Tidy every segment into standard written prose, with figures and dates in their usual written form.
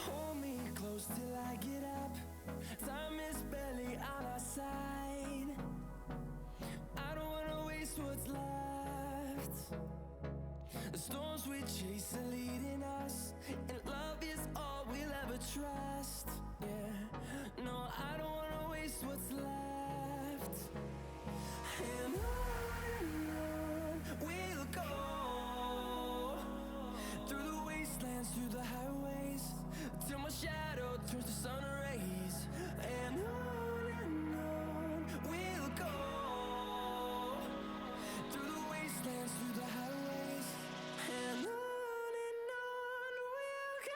Hold me close till I get up. Time is barely on our side. I don't wanna waste what's left. The storms we chase are leading us, and love is all we'll ever trust. Yeah, no, I don't wanna waste what's left. And on we'll go, through the wastelands, through the highways, till my shadow turns to sun rays. And on we'll go, through the wastelands, through the highways, and on we'll go.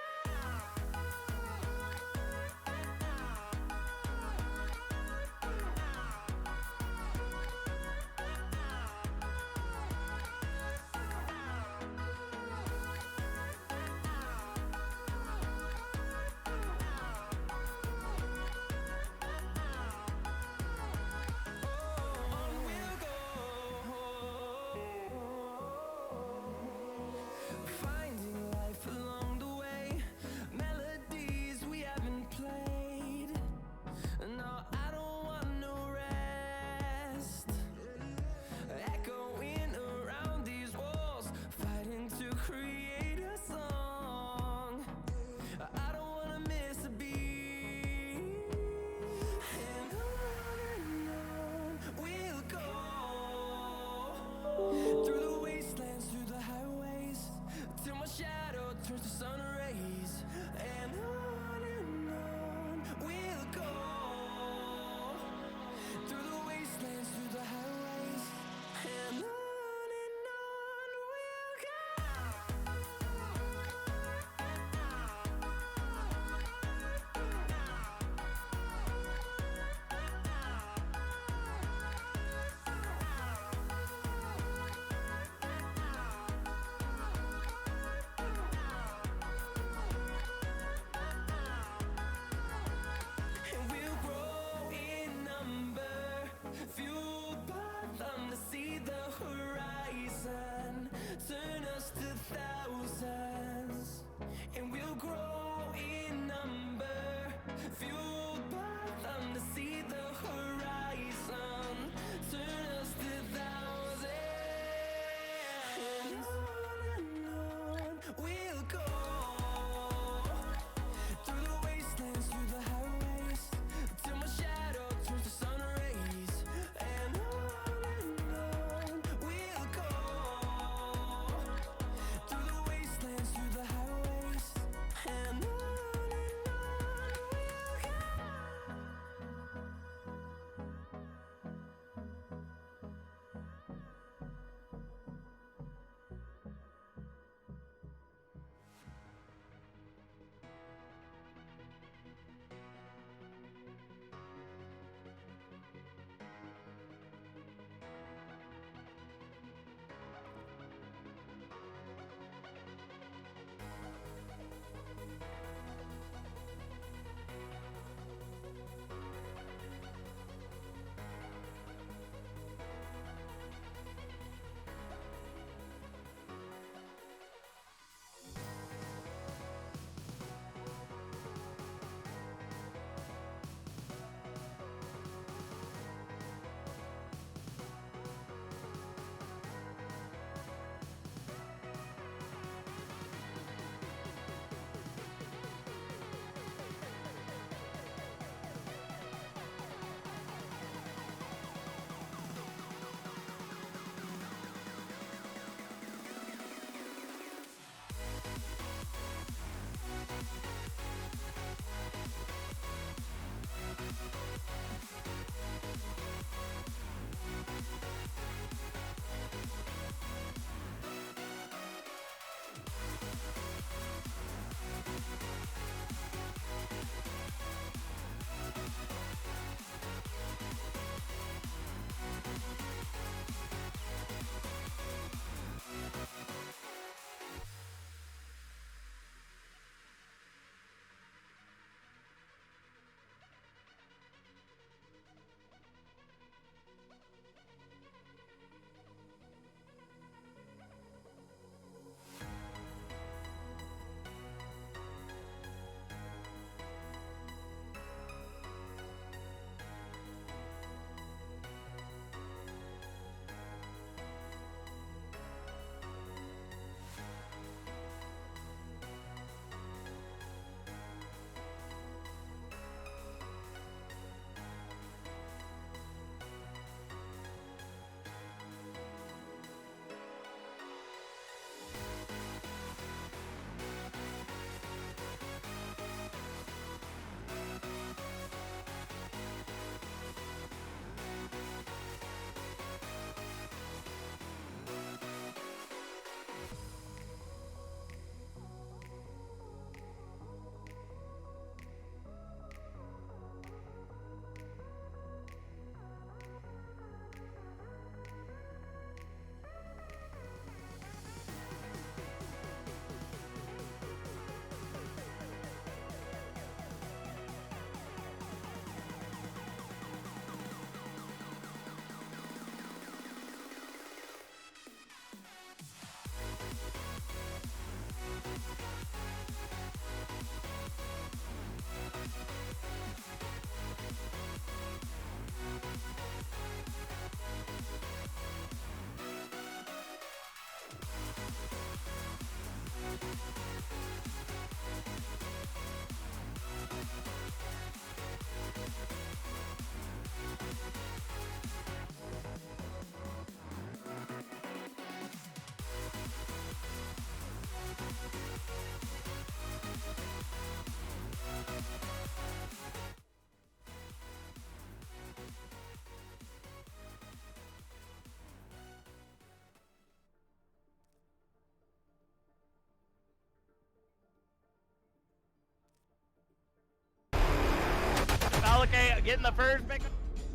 Okay, getting the first pick.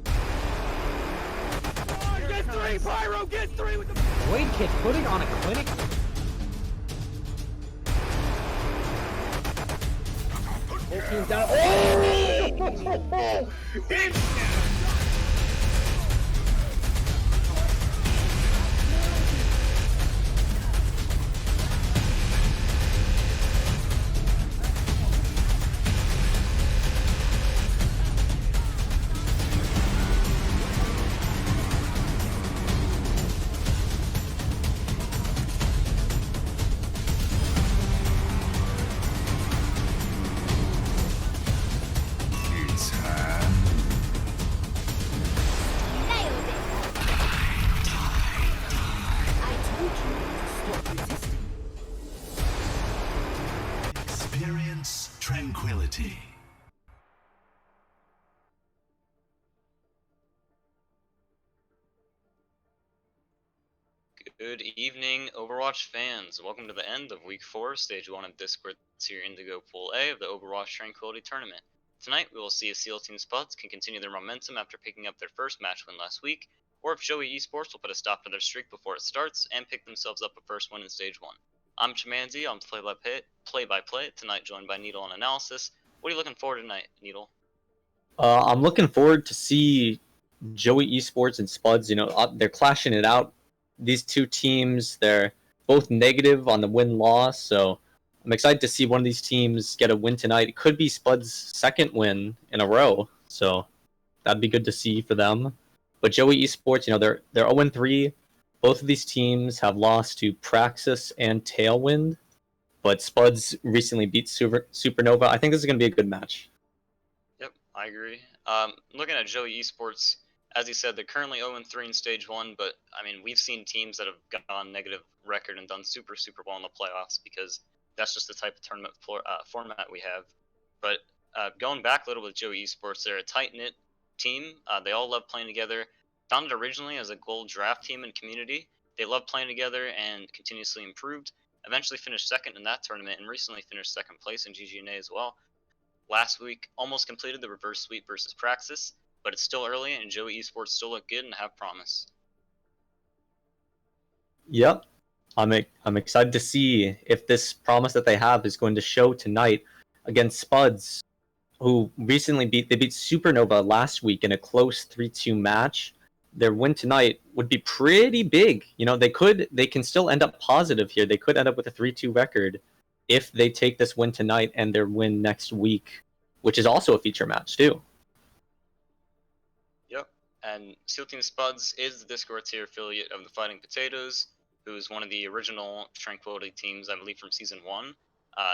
Oh, get 3, Pyro, get 3 with the Wade Kid putting on a clinic. Whole team's down. Oh! Experience tranquility. Good evening, Overwatch fans. Welcome to the end of Week 4, Stage 1 of Discord Tier Indigo Pool A of the Overwatch Tranquility Tournament. Tonight, we will see if SEAL Team Spuds can continue their momentum after picking up their first match win last week, or if Joey eSports will put a stop to their streak before it starts and pick themselves up a first win in Stage 1. I'm Chamanzi, I'm play-by-play, tonight joined by Needle on Analysis. What are you looking forward to tonight, Needle? I'm looking forward to see Joey eSports and Spuds. They're clashing it out. These two teams, they're both negative on the win-loss, so I'm excited to see one of these teams get a win tonight. It could be Spuds' second win in a row, so that'd be good to see for them. But Joey eSports, they're 0-3. Both of these teams have lost to Praxis and Tailwind, but Spuds recently beat Supernova. I think this is going to be a good match. Yep, I agree. Looking at Joey eSports, as you said, they're currently 0-3 in Stage 1, but, I mean, we've seen teams that have gone negative record and done super well in the playoffs because that's just the type of tournament format we have. But going back a little with Joey eSports, they're a tight-knit team. They all love playing together. Founded originally as a gold draft team and community, they love playing together and continuously improved. Eventually finished second in that tournament and recently finished second place in GGNA as well. Last week, almost completed the reverse sweep versus Praxis, but it's still early and Joey eSports still look good and have promise. Yep. I'm excited to see if this promise that they have is going to show tonight against Spuds, who recently beat Supernova last week in a close 3-2 match. Their win tonight would be pretty big. They can still end up positive here. They could end up with a 3-2 record if they take this win tonight and their win next week, which is also a feature match too. Yep, and SEAL Team Spuds is the Discord tier affiliate of the Fighting Potatoes, who is one of the original Tranquility teams, I believe, from Season 1,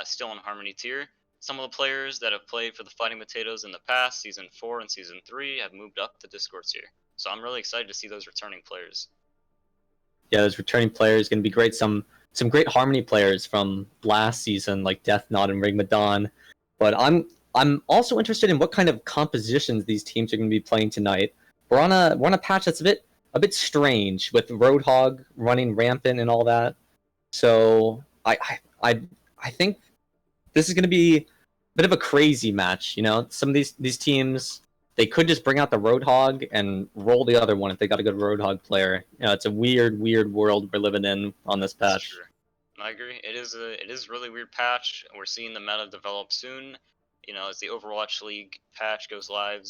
still in Harmony tier. Some of the players that have played for the Fighting Potatoes in the past, Season 4 and Season 3, have moved up to Discord tier. So I'm really excited to see those returning players. Yeah, those returning players going to be great. Some great Harmony players from last season, like Death Knot and Rigmadon. But I'm also interested in what kind of compositions these teams are going to be playing tonight. We're on a patch that's a bit strange with Roadhog running rampant and all that. So I think this is going to be a bit of a crazy match. Some of these teams, they could just bring out the Roadhog and roll the other one if they got a good Roadhog player. It's a weird world we're living in on this patch. Sure. I agree. It is a really weird patch. We're seeing the meta develop soon. As the Overwatch League patch goes live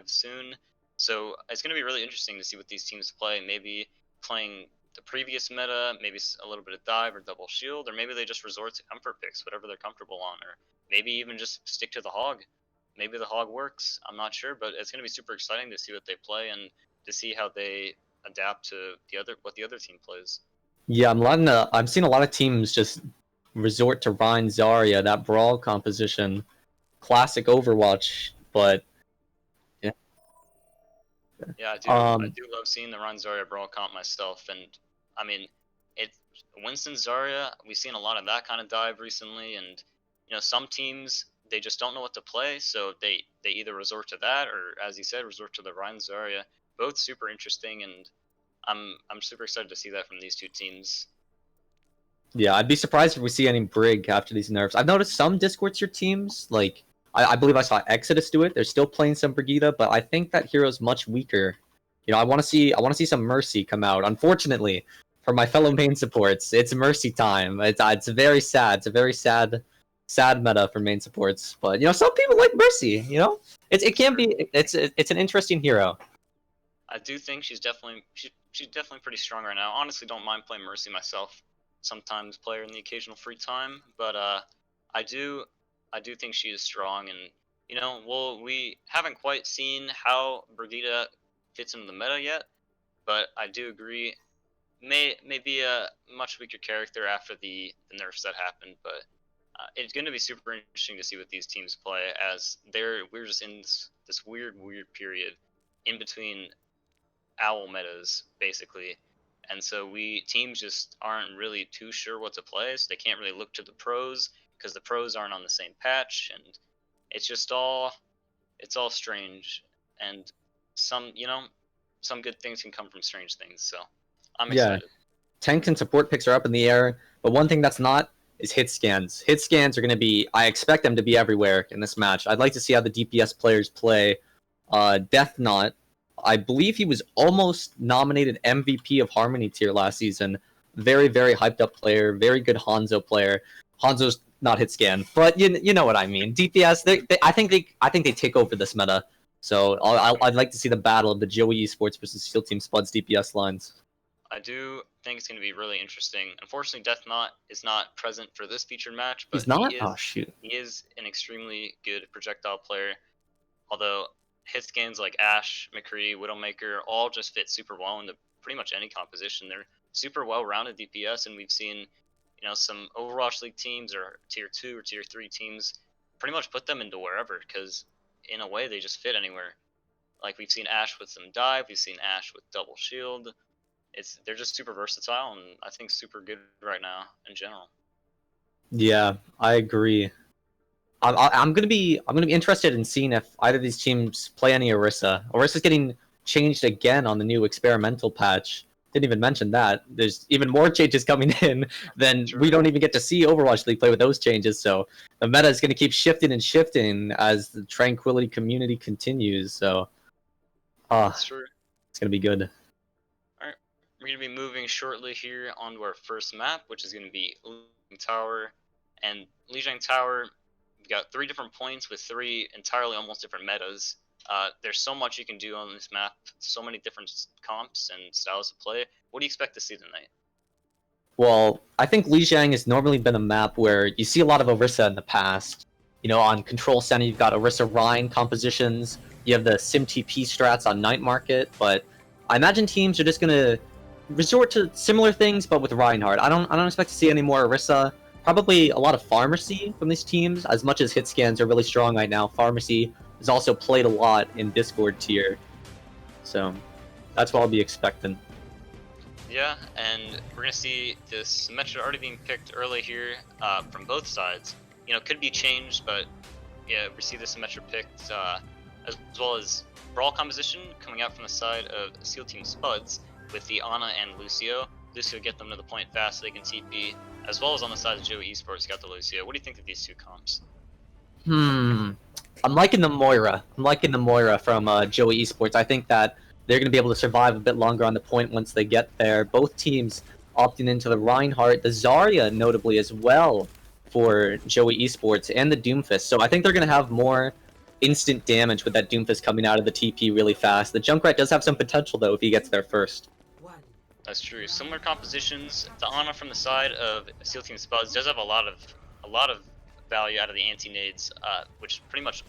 soon. So it's going to be really interesting to see what these teams play. Maybe playing the previous meta, maybe a little bit of dive or double shield, or maybe they just resort to comfort picks, whatever they're comfortable on, or maybe even just stick to the Hog. Maybe the Hog works. I'm not sure, but it's going to be super exciting to see what they play and to see how they adapt to what the other team plays. Yeah, I'm seeing a lot of teams just resort to Rhine Zarya, that brawl composition, classic Overwatch. But yeah, I do love seeing the Rhine Zarya brawl comp myself, and I mean, Winston Zarya, we've seen a lot of that kind of dive recently, and some teams, they just don't know what to play, so they either resort to that or, as you said, resort to the Rhine Zarya. Both super interesting, and I'm super excited to see that from these two teams. Yeah, I'd be surprised if we see any Brig after these nerfs. I've noticed some Discord tier teams, like I believe I saw Exodus do it. They're still playing some Brigitte, but I think that hero's much weaker. You know, I want to see some Mercy come out. Unfortunately, for my fellow main supports, it's Mercy time. It's very sad. It's a very sad meta for main supports. But you know, some people like Mercy. You know, it's an interesting hero. I do think she's definitely pretty strong right now. Honestly, don't mind playing Mercy myself. Sometimes play her in the occasional free time, but I do think she is strong, and you know, we haven't quite seen how Brigitte fits into the meta yet, but I do agree may be a much weaker character after the nerfs that happened, but it's going to be super interesting to see what these teams play, as we're just in this weird period in between owl metas basically, and so teams just aren't really too sure what to play, so they can't really look to the pros because the pros aren't on the same patch, and it's all strange, and some good things can come from strange things, so I'm excited. Tank and support picks are up in the air, but one thing that's not is hit scans. Hit scans are going to be, I expect them to be everywhere in this match. I'd like to see how the DPS players play. Death Knot, I believe he was almost nominated MVP of Harmony tier last season. Very, very hyped up player, very good Hanzo player. Hanzo's not hit scan, but you know what I mean. DPS, I think they take over this meta. So I'd like to see the battle of the Joey Esports versus Steel Team Spuds DPS lines. I do think it's going to be really interesting. Unfortunately, Death Knot is not present for this featured match, but he's not. He is an extremely good projectile player. Although hit scans like Ashe, McCree, Widowmaker all just fit super well into pretty much any composition. They're super well-rounded DPS, and we've seen, you know, some Overwatch League teams or tier 2 or tier 3 teams pretty much put them into wherever, because in a way they just fit anywhere. Like we've seen Ashe with some dive, we've seen Ashe with double shield. They're just super versatile, and I think super good right now in general. Yeah, I agree. I'm gonna be interested in seeing if either of these teams play any Orisa. Orisa's getting changed again on the new experimental patch. Didn't even mention that. There's even more changes coming in than we don't even get to see Overwatch League play with those changes. So the meta is going to keep shifting and shifting as the Tranquility community continues. So, That's true. It's going to be good. All right, we're going to be moving shortly here onto our first map, which is going to be Lijiang Tower. And Lijiang Tower, we've got 3 different points with 3 entirely almost different metas. There's so much you can do on this map, so many different comps and styles of play. What do you expect to see tonight? Well, I think Lijiang has normally been a map where you see a lot of Orisa in the past. You know, on Control Center, you've got Orisa Rhine compositions. You have the SimTP strats on Night Market, but I imagine teams are just going to resort to similar things, but with Reinhardt. I don't expect to see any more Orisa. Probably a lot of Pharmacy from these teams, as much as hit scans are really strong right now. Pharmacy is also played a lot in Discord tier, so that's what I'll be expecting. Yeah, and we're gonna see this Symmetra already being picked early here from both sides. You know, could be changed, but yeah, we see the Symmetra picked as well as Brawl composition coming out from the side of Seal Team Spuds with the Ana and Lucio. Lucio get them to the point fast so they can TP, as well as on the side of Joey Esports got the Lucio. What do you think of these 2 comps? I'm liking the Moira. From Joey Esports. I think that they're going to be able to survive a bit longer on the point once they get there. Both teams opting into the Reinhardt, the Zarya notably as well for Joey Esports, and the Doomfist. So I think they're going to have more instant damage with that Doomfist coming out of the TP really fast. The Junkrat does have some potential though if he gets there first. That's true. Similar compositions. The Ana from the side of Seal Team Spuds does have a lot of value out of the anti-nades, which pretty much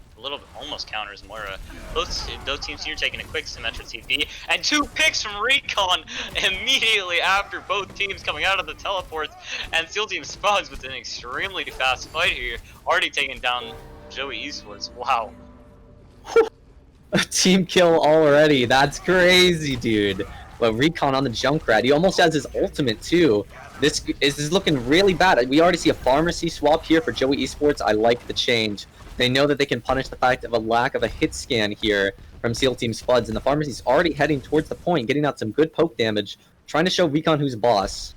almost counters Moira. Those teams here taking a quick Symmetra TP, and 2 picks from Recon immediately after both teams coming out of the teleports, and Seal Team Spuds with an extremely fast fight here, already taking down Joey Esports. Wow. Team kill already. That's crazy, dude. But Recon on the Junkrat, he almost has his ultimate too. This is looking really bad. We already see a Pharmacy swap here for Joey Esports. I like the change. They know that they can punish the fact of a lack of a hit scan here from Seal Team Spuds, and the Pharmacy's already heading towards the point, getting out some good poke damage, trying to show Recon who's boss.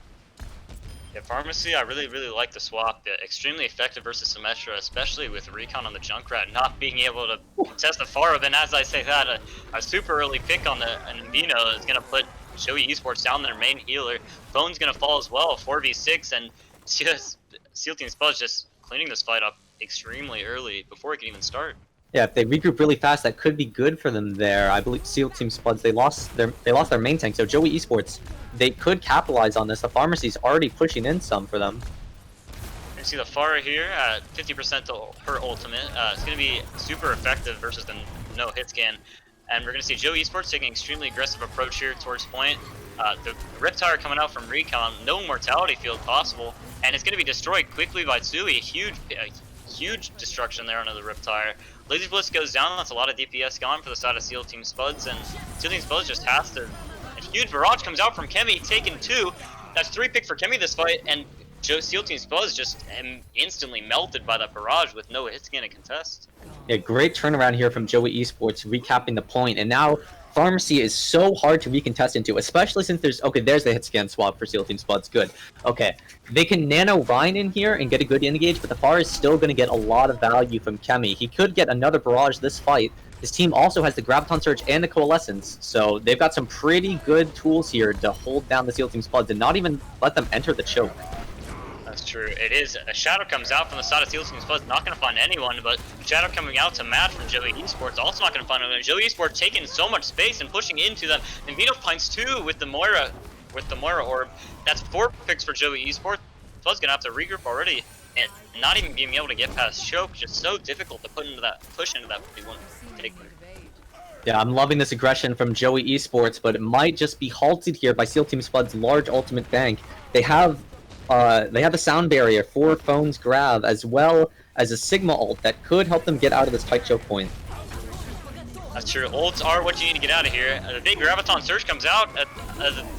Yeah, Pharmacy, I really like the swap. Extremely effective versus Symmetra, especially with Recon on the Junkrat not being able to contest the Pharah. And as I say that, a super early pick on the Vino is going to put Joey Esports down their main healer. Phone's going to fall as well, 4v6, and just Seal Team Spuds just cleaning this fight up extremely early before it can even start. Yeah, if they regroup really fast, that could be good for them there. I believe Seal Team Spuds, they lost their main tank, so Joey Esports, they could capitalize on this. The Pharmacy's already pushing in some for them. You see the Pharah here at 50% to her ultimate. It's going to be super effective versus the no hit scan. And we're going to see Joey Esports taking an extremely aggressive approach here towards point. The Riptire coming out from Recon, no mortality field possible, and it's going to be destroyed quickly by Tsui. Huge destruction there under the Riptire. Lazy Blitz goes down, that's a lot of DPS gone for the side of Seal Team Spuds, and Seal Team Spuds just has to... A huge barrage comes out from Kemi, taking 2. That's 3 pick for Kemi this fight, and Seal Team Spuds just instantly melted by that barrage with no hit scan to contest. Yeah, great turnaround here from Joey Esports, recapping the point, and now Pharmacy is so hard to recontest into, especially since there's the hit scan swap for Seal Team Spuds. Good. Okay, they can nano Rhine in here and get a good engage, but the Pharah is still going to get a lot of value from Kemi. He could get another barrage this fight. His team also has the Graviton Surge and the Coalescence, so they've got some pretty good tools here to hold down the Seal Team Spuds and not even let them enter the choke. That's true. It is. A Shadow comes out from the side of Seal Team Spuds, not going to find anyone, but Shadow coming out to match from Joey Esports, also not going to find anyone. Joey Esports taking so much space and pushing into them. And Vino finds 2 with the Moira orb. That's 4 picks for Joey Esports. Spuds going to have to regroup already, and not even being able to get past choke. Just so difficult to push into that 51 take. Yeah, I'm loving this aggression from Joey Esports, but it might just be halted here by Seal Team Spuds' large ultimate bank. They have the sound barrier for Phone's grab, as well as a Sigma ult that could help them get out of this tight choke point. That's true. Ults are what you need to get out of here. The big Graviton Surge comes out at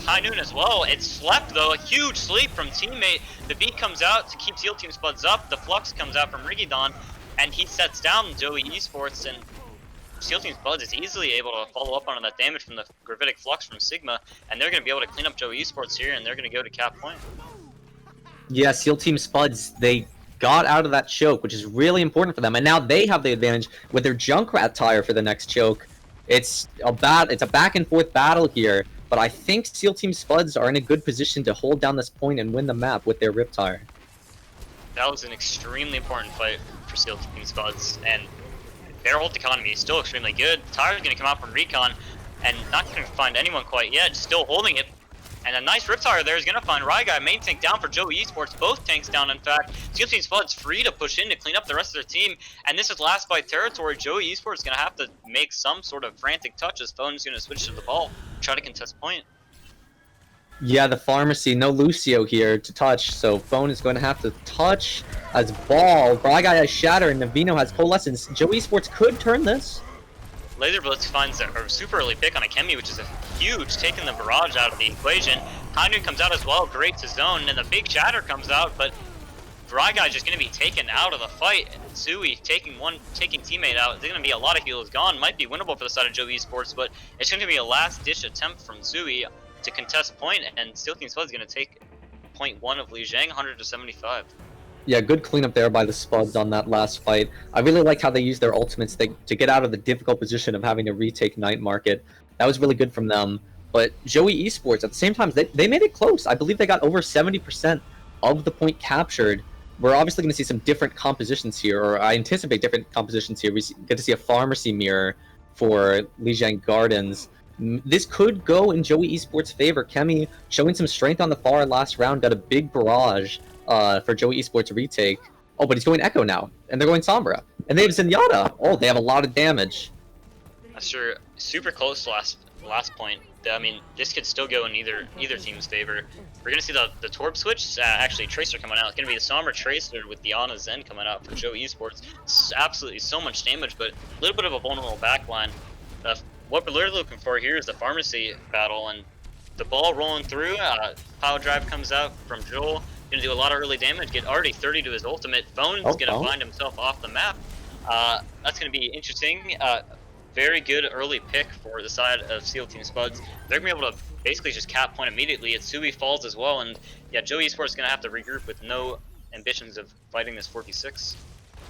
high noon as well. It's slept though, a huge sleep from teammate. The beat comes out to keep Seal Team Spuds up. The Flux comes out from Rigidon, and he sets down Joey Esports, and Seal Team Spuds is easily able to follow up on that damage from the Gravitic Flux from Sigma, and they're going to be able to clean up Joey Esports here, and they're going to go to cap point. Yeah, Seal Team Spuds, they got out of that choke, which is really important for them, and now they have the advantage with their Junkrat tire for the next choke. It's a back and forth battle here, but I think Seal Team Spuds are in a good position to hold down this point and win the map with their Rip tire. That was an extremely important fight for Seal Team Spuds, and their ult economy is still extremely good. Tire is going to come out from Recon, and not going to find anyone quite yet, still holding it. And a nice Riptire there is going to find Ryguy. Main tank down for Joey Esports. Both tanks down, in fact. Seal Team Spuds free to push in to clean up the rest of their team. And this is last fight territory. Joey Esports is going to have to make some sort of frantic touches. Phone is going to switch to the ball, try to contest point. Yeah, the Pharmacy, no Lucio here to touch, so Phone is going to have to touch as ball. Ryguy has Shatter and Navino has Coalescence. Joey Esports could turn this. Laser Blitz finds a super early pick on a Kemi, which is a huge, taking the barrage out of the equation. Hanun comes out as well, great to zone, and the big Shatter comes out, but Ryguy just going to be taken out of the fight. Tsui taking teammate out. There's going to be a lot of heals gone. Might be winnable for the side of Joey Esports, but it's going to be a last-ditch attempt from Tsui to contest point, and Steel Team Spuds is going to take point 1 of Li Zhang, 100-75. Yeah, good cleanup there by the Spuds on that last fight. I really liked how they used their ultimates to get out of the difficult position of having to retake Night Market. That was really good from them. But Joey Esports, at the same time, they made it close. I believe they got over 70% of the point captured. We're obviously going to see some different compositions here, or I anticipate different compositions here. We get to see a Pharmacy mirror for Lijiang Gardens. This could go in Joey Esports' favor. Kemi showing some strength on the far last round, got a big barrage for Joey Esports to retake. Oh, but he's going Echo now, and they're going Sombra. And they have Zenyatta. Oh, they have a lot of damage. That's true. Super close last point. I mean, this could still go in either team's favor. We're gonna see the Torb switch. Actually, Tracer coming out. It's gonna be the Sombra Tracer with Diana Zen coming out for Joey Esports. It's absolutely so much damage, but a little bit of a vulnerable backline. What we're literally looking for here is the Pharmacy battle, and the ball rolling through. Power Drive comes out from Joel. Gonna do a lot of early damage. Get already 30 to his ultimate. Phone's gonna find himself off the map. That's gonna be interesting. very good early pick for the side of Seal Team Spuds. They're going to be able to basically just cap point immediately. Itsui falls as well, and yeah, Joe Esports is going to have to regroup with no ambitions of fighting this 4v6.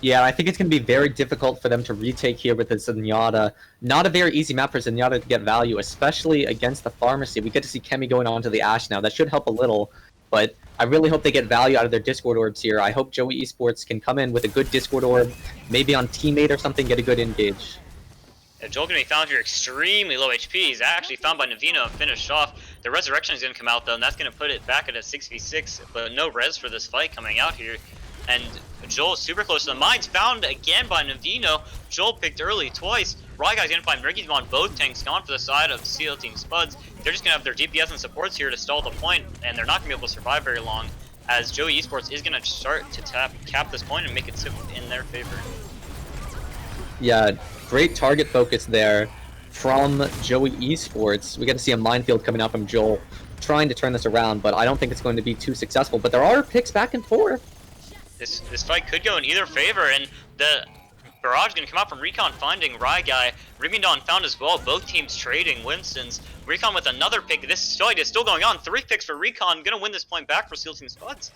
Yeah, I think it's going to be very difficult for them to retake here with the Zenyatta. Not a very easy map for Zenyatta to get value, especially against the Pharmacy. We get to see Kemi going on to the Ashe now. That should help a little, but I really hope they get value out of their Discord orbs here. I hope Joey Esports can come in with a good Discord orb, maybe on teammate or something, get a good engage. Yeah, Joel going to be found here extremely low HP. He's actually found by Navino and finished off. The Resurrection is going to come out though, and that's going to put it back at a 6v6, but no res for this fight coming out here. And Joel is super close to the mines, found again by Navino. Joel picked early twice. Ryguy's going to find Riggy's on both tanks, gone for the side of Seal Team Spuds. They're just going to have their DPS and supports here to stall the point, and they're not going to be able to survive very long, as Joey Esports is going to start to cap this point and make it sit in their favor. Yeah, great target focus there from Joey Esports. We get to see a minefield coming out from Joel, trying to turn this around, but I don't think it's going to be too successful. But there are picks back and forth. This fight could go in either favor, and the barrage is going to come out from Recon finding Ryguy. Rigmindon found as well, both teams trading Winston's. Recon with another pick. This fight is still going on. 3 picks for Recon, going to win this point back for Seal Team Spuds.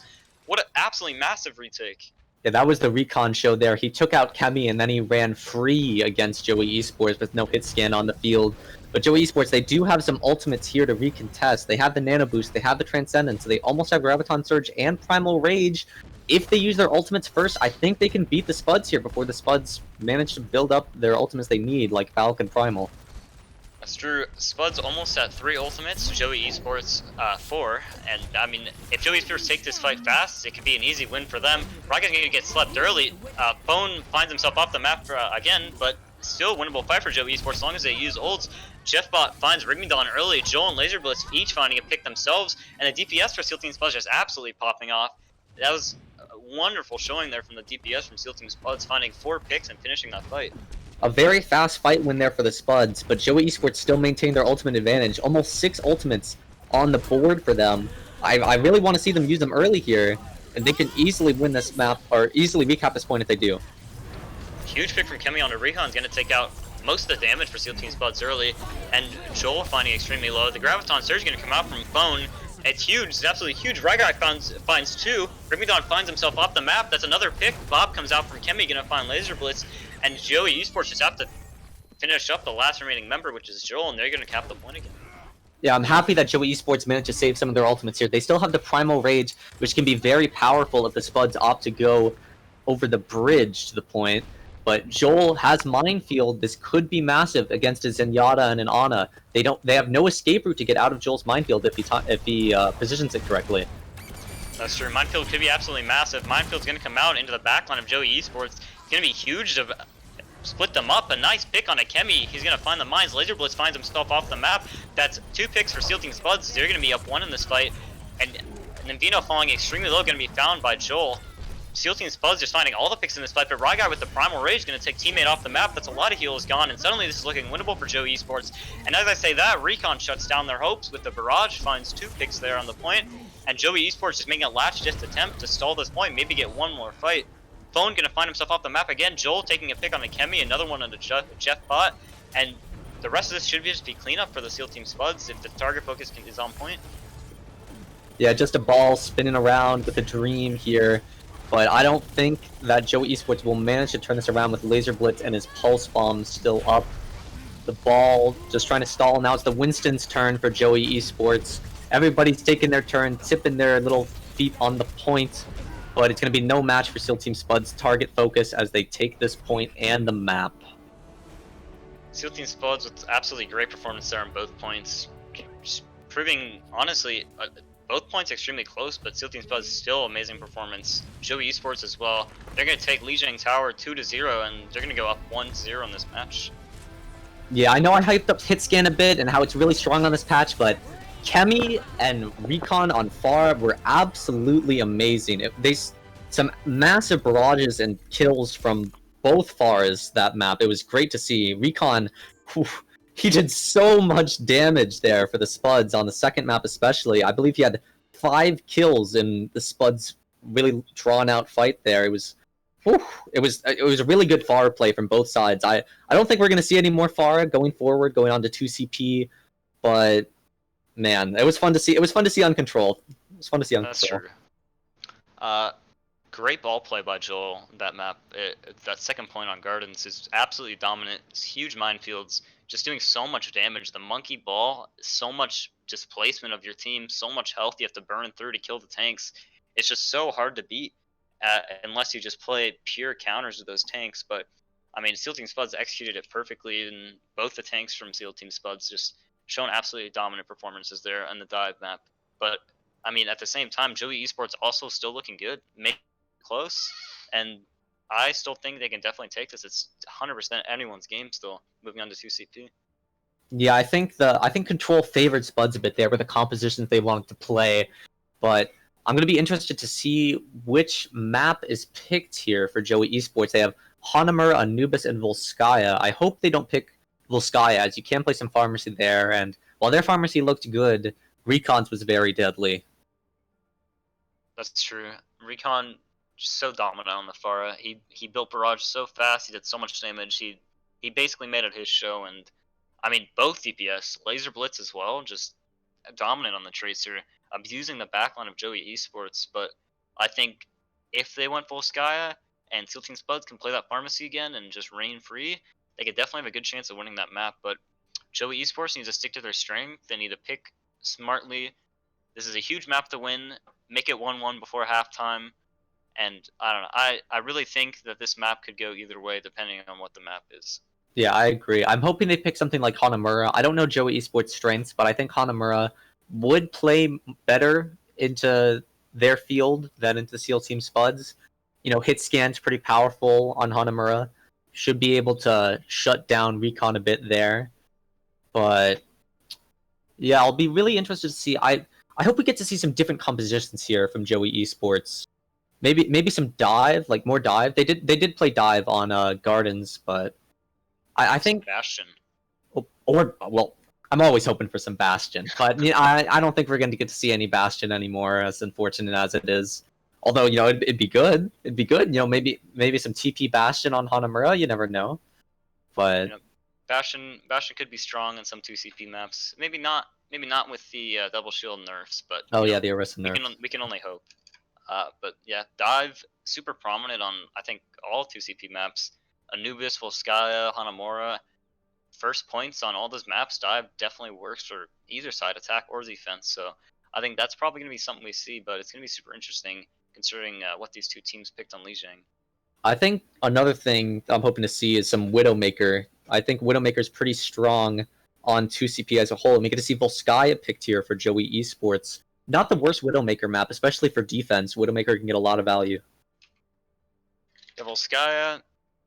What an absolutely massive retake. Yeah, that was the Recon show there. He took out Kemi and then he ran free against Joey Esports with no hit scan on the field. But Joey Esports, they do have some ultimates here to recontest. They have the Nano Boost, they have the Transcendence, so they almost have Graviton Surge and Primal Rage. If they use their ultimates first, I think they can beat the Spuds here before the Spuds manage to build up their ultimates they need, like Falcon Primal. That's true. Spuds almost at 3 ultimates, Joey Esports 4. And I mean, if Joey Esports take this fight fast, it could be an easy win for them. Rocket's going to get slept early. Bone finds himself off the map again, but still winnable fight for Joey Esports as long as they use ults. Jeffbot finds Rigmindon early. Joel and Laser Blitz each finding a pick themselves, and the DPS for Seal Team Spuds just absolutely popping off. That was a wonderful showing there from the DPS from Seal Team Spuds, finding 4 picks and finishing that fight. A very fast fight win there for the Spuds, but Joey Esports still maintained their ultimate advantage. Almost 6 ultimates on the board for them. I really want to see them use them early here, and they can easily win this map, or easily recap this point if they do. Huge pick from Kemi on Recon is going to take out most of the damage for Seal Team Spuds early, and Joel finding extremely low. The Graviton Surge is going to come out from Bone. It's huge, it's absolutely huge. Ryguy finds 2. Rigmindon finds himself off the map. That's another pick. Bob comes out from Kemi, going to find Laser Blitz, and Joey Esports just have to finish up the last remaining member, which is Joel, and they're going to cap the point again. Yeah, I'm happy that Joey Esports managed to save some of their ultimates here. They still have the Primal Rage, which can be very powerful if the Spuds opt to go over the bridge to the point. But Joel has Minefield. This could be massive against a Zenyatta and an Ana. They have no escape route to get out of Joel's Minefield if he positions it correctly. That's true. Minefield could be absolutely massive. Minefield's going to come out into the backline of Joey Esports. It's going to be huge to split them up. A nice pick on Akemi. He's going to find the mines. Laser Blitz finds himself off the map. That's 2 picks for Seal Team Spuds. They're going to be up 1 in this fight. And Nvino falling extremely low, going to be found by Joel. Seal Team Spuds just finding all the picks in this fight, but Ryguy with the Primal Rage is going to take teammate off the map. That's a lot of heals gone, and suddenly this is looking winnable for Joey Esports. And as I say that, Recon shuts down their hopes with the Barrage, finds 2 picks there on the point, and Joey Esports just making a last-ditch attempt to stall this point, maybe get one more fight. Phone going to find himself off the map again. Joel taking a pick on Akemi, another one on the Jeff bot, and the rest of this should just be cleanup for the Seal Team Spuds if the target focus is on point. Yeah, just a ball spinning around with a dream here. But I don't think that Joey Esports will manage to turn this around with Laser Blitz and his Pulse Bomb still up. The ball just trying to stall. Now it's the Winston's turn for Joey Esports. Everybody's taking their turn, tipping their little feet on the point. But it's going to be no match for Seal Team Spuds' target focus as they take this point and the map. Seal Team Spuds with absolutely great performance there on both points. Just proving, honestly, both points extremely close, but Seal Team Spuds still amazing performance. Joey Esports as well. They're going to take Lijiang Tower 2-0, and they're going to go up 1-0 in this match. Yeah, I know I hyped up Hitscan a bit and how it's really strong on this patch, but Kemi and Recon on Far were absolutely amazing. Some massive barrages and kills from both Fars that map. It was great to see. Recon, whew, he did so much damage there for the Spuds on the second map especially. I believe he had 5 kills in the Spuds' really drawn out fight there. It was whew, it was a really good Pharah play from both sides. I don't think we're gonna see any more Pharah going forward, going on to 2CP, but man, it was fun to see. It was fun to see on Control. It was fun to see on That's Control. true. Great ball play by Joel. That map, that second point on Gardens is absolutely dominant. It's huge minefields, just doing so much damage. The monkey ball, so much displacement of your team, so much health you have to burn through to kill the tanks. It's just so hard to beat unless you just play pure counters with those tanks. But I mean, SEAL Team Spuds executed it perfectly, and both the tanks from SEAL Team Spuds just shown absolutely dominant performances there on the dive map. But I mean, at the same time, Joey Esports also still looking good, close, and I still think they can definitely take this. It's 100% anyone's game still, moving on to 2CP. Yeah, I think Control favored Spuds a bit there with the compositions they wanted to play, but I'm gonna be interested to see which map is picked here for Joey Esports. They have Hanamura, Anubis, and Volskaya. I hope they don't pick Volskaya, as you can play some Pharmacy there, and while their Pharmacy looked good, Recon's was very deadly. That's true. Recon just so dominant on the Pharah. He built Barrage so fast. He did so much damage. He basically made it his show. And I mean, both DPS, Laser Blitz as well, just dominant on the Tracer, abusing the backline of Joey Esports. But I think if they went full Skya and SEAL Team Spuds can play that Pharmacy again and just reign free, they could definitely have a good chance of winning that map. But Joey Esports needs to stick to their strength. They need to pick smartly. This is a huge map to win. Make it 1-1 before halftime. And I don't know. I really think that this map could go either way depending on what the map is. Yeah, I agree. I'm hoping they pick something like Hanamura. I don't know Joey Esports' strengths, but I think Hanamura would play better into their field than into SEAL Team Spuds. You know, hit scan's pretty powerful on Hanamura. Should be able to shut down Recon a bit there. But yeah, I'll be really interested to see. I hope we get to see some different compositions here from Joey Esports. Maybe some dive, like more dive. They did play dive on Gardens, but I think Bastion. or well, I'm always hoping for some Bastion, but you know, I don't think we're going to get to see any Bastion anymore, as unfortunate as it is. Although, you know, it'd be good. It'd be good. You know, maybe some TP Bastion on Hanamura. You never know. But You know, Bastion could be strong in some 2CP maps. Maybe not with the double shield nerfs, but oh you yeah, know, the Orisa nerf. we can only hope. But yeah, dive super prominent on I think all 2CP maps. Anubis, Volskaya, Hanamura. First points on all those maps, dive definitely works for either side, attack or defense. So I think that's probably going to be something we see, but it's going to be super interesting considering what these two teams picked on Lijiang. I think another thing I'm hoping to see is some Widowmaker. I think Widowmaker's pretty strong on 2CP as a whole, and we get to see Volskaya picked here for Joey Esports. Not the worst Widowmaker map, especially for defense. Widowmaker can get a lot of value. Yeah, Volskaya,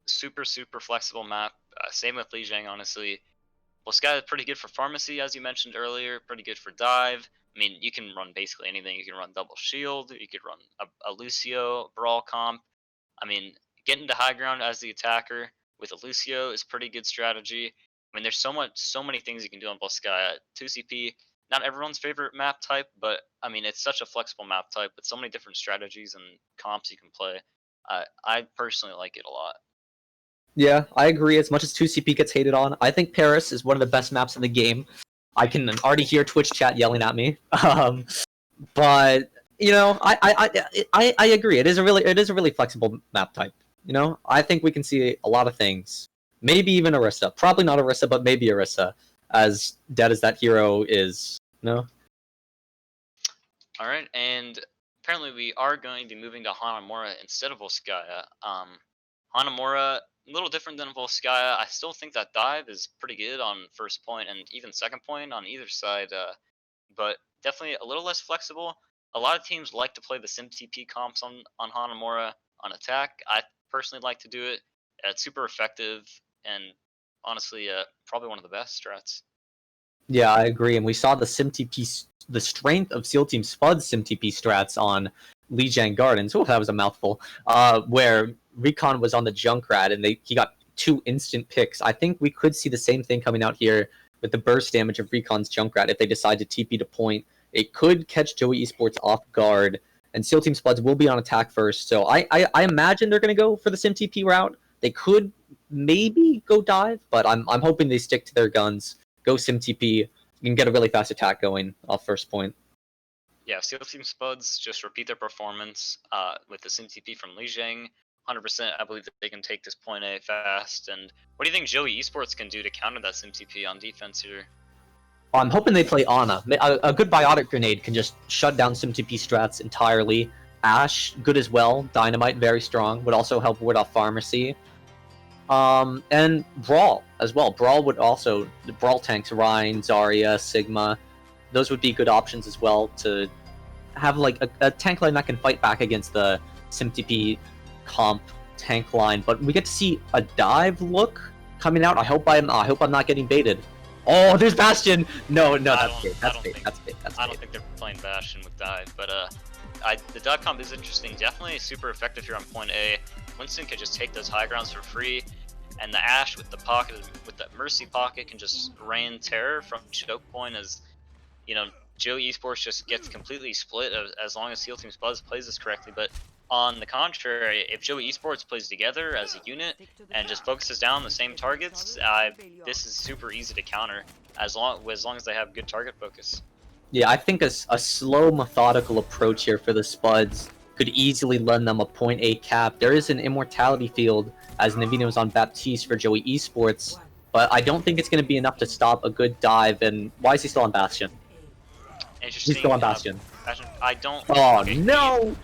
super flexible map. Same with Lijiang, honestly. Volskaya is pretty good for Pharmacy, as you mentioned earlier. Pretty good for dive. I mean, you can run basically anything. You can run double shield. You could run a Lucio brawl comp. I mean, getting to high ground as the attacker with a Lucio is pretty good strategy. I mean, there's so many things you can do on Volskaya. 2CP, not everyone's favorite map type, but I mean, it's such a flexible map type with so many different strategies and comps you can play. I personally like it a lot. Yeah, I agree. As much as 2CP gets hated on, I think Paris is one of the best maps in the game. I can already hear Twitch chat yelling at me. But you know, I agree. It is a really flexible map type. You know, I think we can see a lot of things. Maybe even Orisa. Probably not Orisa, but maybe Orisa. As dead as that hero is. No. All right, and apparently we are going to be moving to Hanamura instead of Volskaya. Hanamura, a little different than Volskaya. I still think that dive is pretty good on first point and even second point on either side, but definitely a little less flexible. A lot of teams like to play the sim TP comps on Hanamura on attack. I personally like to do it. It's super effective and honestly, probably one of the best strats. Yeah, I agree. And we saw the SimTP, the strength of SEAL Team Spud's SimTP strats on Lijiang Gardens. Oh, that was a mouthful. Where Recon was on the Junkrat and he got 2 instant picks. I think we could see the same thing coming out here with the burst damage of Recon's Junkrat if they decide to TP to point. It could catch Joey Esports off guard, and SEAL Team Spuds will be on attack first. So I imagine they're going to go for the SimTP route. They could maybe go dive, but I'm hoping they stick to their guns, go SimTP, you can get a really fast attack going off first point. Yeah, SEAL Team Spuds just repeat their performance with the SimTP from Li Jiang. 100%, I believe that they can take this point A fast. And what do you think Joey Esports can do to counter that SimTP on defense here? I'm hoping they play Ana. A good Biotic Grenade can just shut down SimTP strats entirely. Ashe, good as well. Dynamite, very strong. Would also help ward off Pharmacy. And Brawl as well. Brawl would also... The Brawl tanks, Rhine, Zarya, Sigma. Those would be good options as well to have like a tank line that can fight back against the SimTP comp tank line. But we get to see a dive look coming out. I hope I'm not getting baited. Oh, there's Bastion! No, that's bait. That's bait. I don't think they're playing Bastion with dive, but the dive comp is interesting. Definitely super effective here on point A. Winston could just take those high grounds for free, and the Ashe with the pocket, with that Mercy pocket, can just rain terror from choke point as, you know, Joey Esports just gets completely split as long as SEAL Team Spuds plays this correctly. But on the contrary, if Joey Esports plays together as a unit and just focuses down the same targets, this is super easy to counter as long as they have good target focus. Yeah, I think a slow, methodical approach here for the Spuds could easily lend them a point A cap. There is an immortality field as Navino's on Baptiste for Joey Esports, but I don't think it's going to be enough to stop a good dive. And why is he still on Bastion? Interesting. He's still on Bastion. I don't. Oh, okay, no!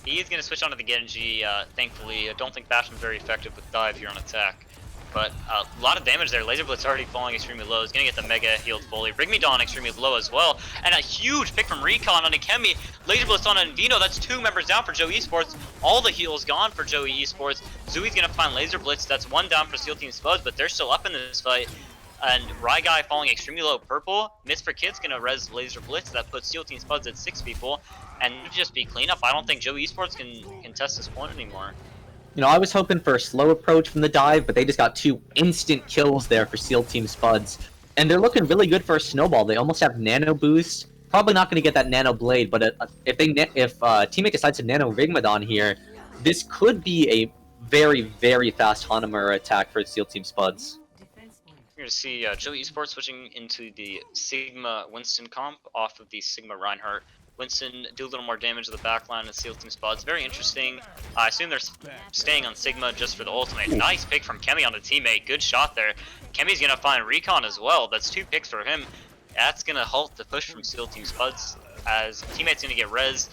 He is going to switch onto the Genji, thankfully. I don't think Bastion's very effective with dive here on attack. But a lot of damage there. Laser Blitz already falling extremely low. He's going to get the Mega healed fully. Bring Me Dawn extremely low as well. And a huge pick from Recon on Akemi. Laser Blitz on Vino. That's 2 members down for Joey Esports. All the heals gone for Joey Esports. Zui's going to find Laser Blitz. That's 1 down for SEAL Team Spuds, but they're still up in this fight. And Guy falling extremely low purple. Miss for Kids going to res Laser Blitz. That puts SEAL Team Spuds at 6 people. And just be cleanup. I don't think Joey Esports can contest this point anymore. You know, I was hoping for a slow approach from the dive, but they just got 2 instant kills there for SEAL Team Spuds. And they're looking really good for a snowball. They almost have nano boost. Probably not going to get that nano blade, but if teammate decides to nano Rigmadon here, this could be a very, very fast Hanamura attack for SEAL Team Spuds. You're going to see Joey Esports switching into the Sigma Winston comp off of the Sigma Reinhardt. Winston do a little more damage to the backline of SEAL Team Spuds. Very interesting. I assume they're staying on Sigma just for the ultimate. Nice pick from Kemi on the teammate. Good shot there. Kemi's going to find Recon as well. That's 2 picks for him. That's going to halt the push from SEAL Team Spuds as teammate's going to get rezzed.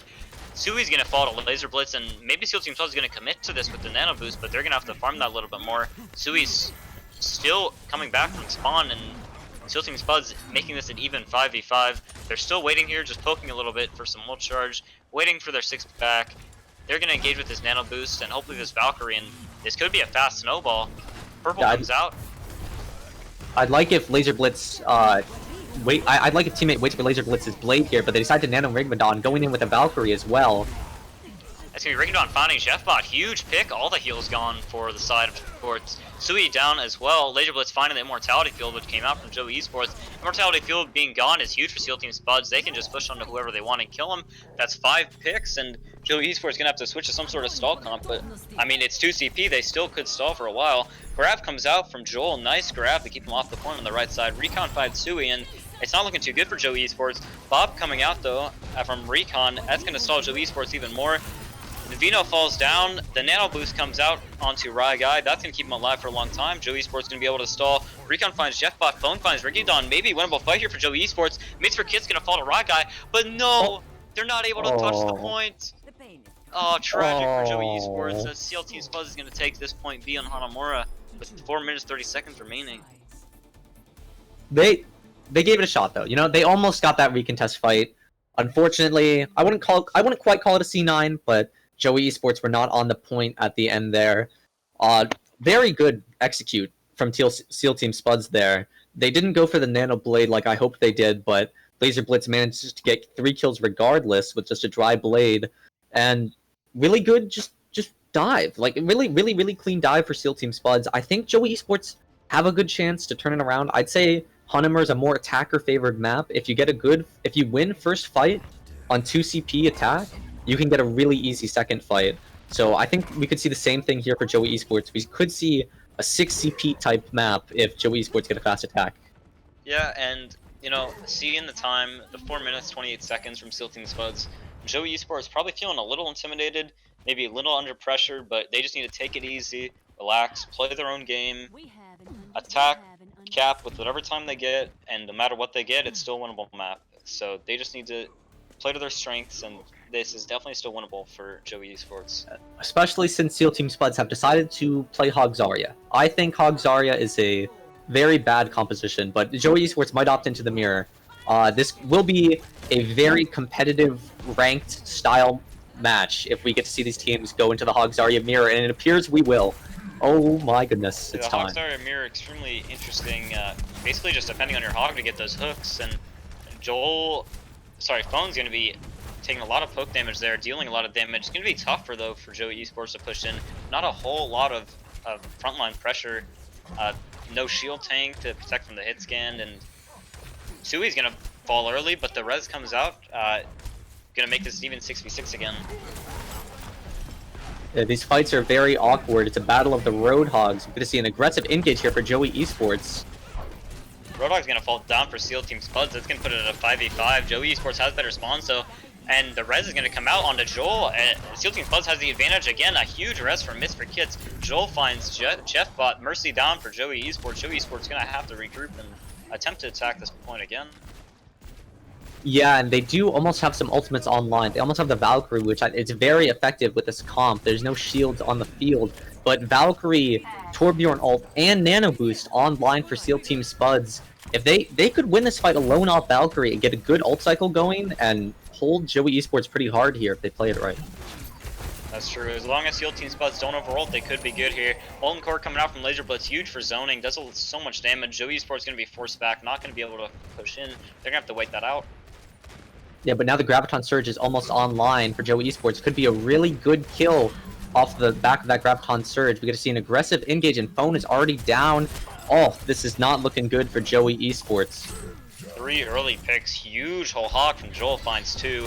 Sui's going to fall to Laser Blitz, and maybe SEAL Team Spuds is going to commit to this with the nano boost, but they're going to have to farm that a little bit more. Sui's still coming back from spawn, and SEAL Team Spuds making this an even 5v5. They're still waiting here, just poking a little bit for some ult charge, waiting for their 6th back. They're going to engage with this nano boost and hopefully this Valkyrie, and this could be a fast snowball. Purple comes out. I'd like if Laser Blitz, I'd like if teammate waits for Laser Blitz's blade here, but they decide to nano Rigmadon, going in with a Valkyrie as well. That's going to be Rigmadon finding Jeffbot. Huge pick. All the heals gone for the side of sports. Sui down as well. Laser Blitz finding the Immortality Field, which came out from Joey Esports. Immortality Field being gone is huge for SEAL Team Spuds. They can just push onto whoever they want and kill him. That's 5 picks, and Joey Esports is going to have to switch to some sort of stall comp. But, I mean, it's 2 CP. They still could stall for a while. Grab comes out from Joel. Nice grab to keep him off the point on the right side. Recon 5 Sui, and it's not looking too good for Joey Esports. Bob coming out, though, from Recon. That's going to stall Joey Esports even more. Vino falls down, the nano boost comes out onto Guy. That's going to keep him alive for a long time. Joey Esports going to be able to stall. Recon finds Jeffbot, Phone finds Rigmadon. Maybe winnable fight here for Joey Esports. Mates for Kids going to fall to Guy, but no! They're not able to touch the point. Oh, tragic for Joey Esports. As SEAL Team Spuds is going to take this point B on Hanamura with 4 minutes 30 seconds remaining. They gave it a shot though. You know, they almost got that recontest fight. Unfortunately, I wouldn't quite call it a C9, but Joey Esports were not on the point at the end there. Very good execute from SEAL Team Spuds there. They didn't go for the nano blade like I hoped they did, but Laser Blitz managed to get 3 kills regardless with just a dry blade. And really good just dive. Like really clean dive for SEAL Team Spuds. I think Joey Esports have a good chance to turn it around. I'd say Hanamura is a more attacker favored map. If you win first fight on 2 CP attack, you can get a really easy second fight. So I think we could see the same thing here for Joey Esports. We could see a 6 CP type map if Joey Esports get a fast attack. Yeah, and seeing the time, the 4 minutes 28 seconds from Seal Team Spuds, Joey Esports probably feeling a little intimidated, maybe a little under pressure, but they just need to take it easy, relax, play their own game, attack, cap with whatever time they get, and no matter what they get, it's still a winnable map. So they just need to play to their strengths, and this is definitely still winnable for Joey Esports. Especially since Seal Team Spuds have decided to play Hog Zarya. I think Hog Zarya is a very bad composition, but Joey Esports might opt into the mirror. This will be a very competitive, ranked style match if we get to see these teams go into the Hog Zarya mirror, and it appears we will. Oh my goodness, it's time. The Hog Zarya mirror, extremely interesting. Basically just depending on your Hog to get those hooks, and Phone's going to be taking a lot of poke damage there, dealing a lot of damage. It's going to be tougher though for Joey Esports to push in. Not a whole lot of frontline pressure. No shield tank to protect from the hit scan, and Sui's gonna fall early, but the res comes out, gonna make this even 6v6 again. Yeah, these fights are very awkward. It's a battle of the Roadhogs. We're gonna see an aggressive engage here for Joey Esports. Roadhog's gonna fall down for Seal Team Spuds. That's gonna put it at a 5v5. Joey Esports has better spawn, and the res is going to come out onto Joel. Seal Team Spuds has the advantage again. A huge res from Miss for Kits. Joel finds Jeff bot Mercy down for Joey Esports. Joey Esports going to have to regroup and attempt to attack this point again. Yeah, and they do almost have some ultimates online. They almost have the Valkyrie, which it's very effective with this comp. There's no shields on the field, but Valkyrie, Torbjorn ult, and Nano Boost online for Seal Team Spuds. If they could win this fight alone off Valkyrie and get a good ult cycle going and hold Joey Esports pretty hard here if they play it right. That's true. As long as Seal Team Spuds don't overult, they could be good here. Molten Core coming out from Laser Blitz, huge for zoning, does so much damage. Joey Esports going to be forced back, not going to be able to push in. They're going to have to wait that out. Yeah, but now the Graviton Surge is almost online for Joey Esports. Could be a really good kill off the back of that Graviton Surge. We get to see an aggressive engage, and Phone is already down. Oh, this is not looking good for Joey Esports. 3 early picks, huge whole hog from Joel finds 2.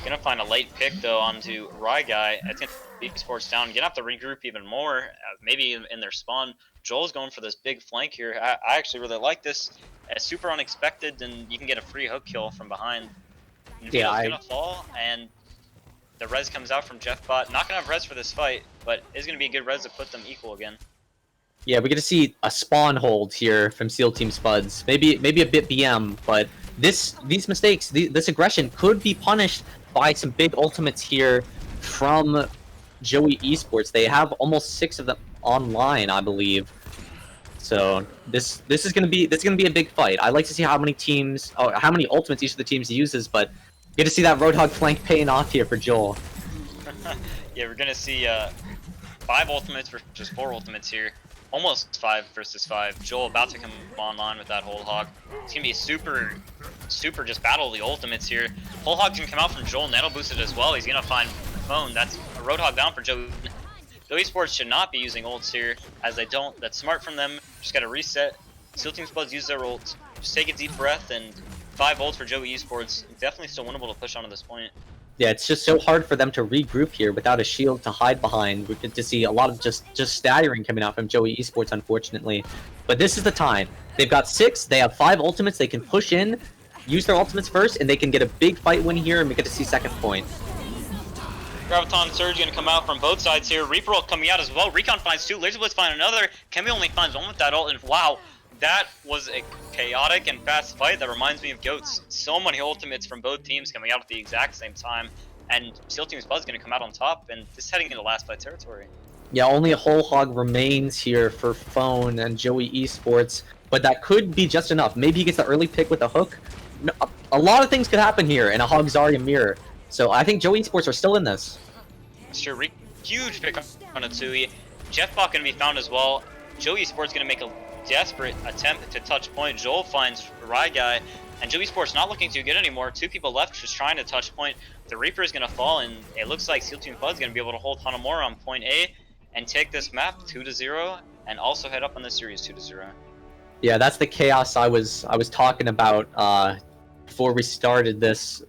Gonna find a late pick though onto Guy. That's gonna be Esports down. Gonna have to regroup even more, maybe in their spawn. Joel's going for this big flank here. I actually really like this. It's super unexpected, and you can get a free hook kill from behind. Yeah, gonna fall, and the res comes out from Jeffbot. Not gonna have res for this fight, but it's gonna be a good res to put them equal again. Yeah, we get to see a spawn hold here from Seal Team Spuds. Maybe a bit BM, but these mistakes, this aggression could be punished by some big ultimates here from Joey Esports. They have almost 6 of them online, I believe. So this is gonna be a big fight. I like to see how many ultimates each of the teams uses, but you get to see that Roadhog flank paying off here for Joel. Yeah, we're gonna see 5 ultimates versus 4 ultimates here. Almost 5 versus 5. Joel about to come online with that whole hog. It's gonna be super just battle of the ultimates here. Whole hog's gonna come out from Joel, nano boosted as well. He's gonna find Phone. That's a Roadhog down for Joey. Joey Sports should not be using ults here, as they don't. That's smart from them. Just gotta reset. Seal Team Spuds use their ults. Just take a deep breath, and 5 ults for Joey Esports. Definitely still winnable to push on to this point. Yeah, it's just so hard for them to regroup here without a shield to hide behind. We get to see a lot of just staggering coming out from Joey Esports, unfortunately. But this is the time. They've got 6, they have 5 ultimates, they can push in, use their ultimates first, and they can get a big fight win here, and we get to see second point. Graviton Surge gonna come out from both sides here. Reaper ult coming out as well. Recon finds 2, Laser Blitz finds another. Kemi only finds 1 with that ult, and wow, that was a chaotic and fast fight that reminds me of GOATS. So many ultimates from both teams coming out at the exact same time, and Seal Team Spuds gonna come out on top, and this is heading into last fight territory. Yeah, only a whole hog remains here for Phone and Joey Esports, but that could be just enough. Maybe he gets the early pick with a hook. No, a lot of things could happen here in a Hog Zarya mirror, so I think Joey Esports are still in this. Sure, huge pick on Atsui. Jeffbot gonna be found as well. Joey Esports gonna make a desperate attempt to touch point. Joel finds Guy, and Joey Sports not looking too good anymore. 2 people left just trying to touch point. The Reaper is going to fall, and it looks like Seal Team Spuds going to be able to hold Hanamura on point A and take this map 2-0, and also head up on this series 2-0. Yeah, that's the chaos I was talking about before we started this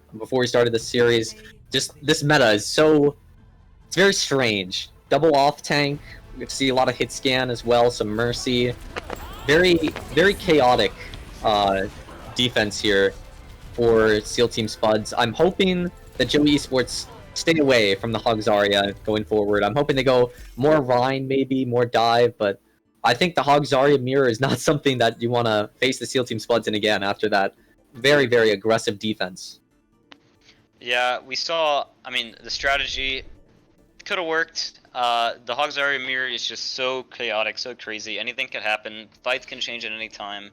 series. just this meta is so it's very strange. Double off tank. We get to see a lot of hit scan as well. Some mercy. Very chaotic defense here for SEAL Team Spuds. I'm hoping that Joey Esports stay away from the Hog Zarya going forward. I'm hoping they go more Rhine, maybe more dive, but I think the Hog Zarya mirror is not something that you want to face the SEAL Team Spuds in again after that very aggressive defense. Yeah, we saw. I mean, the strategy could have worked. The Hogs Area mirror is just so chaotic, so crazy. Anything could happen. Fights can change at any time.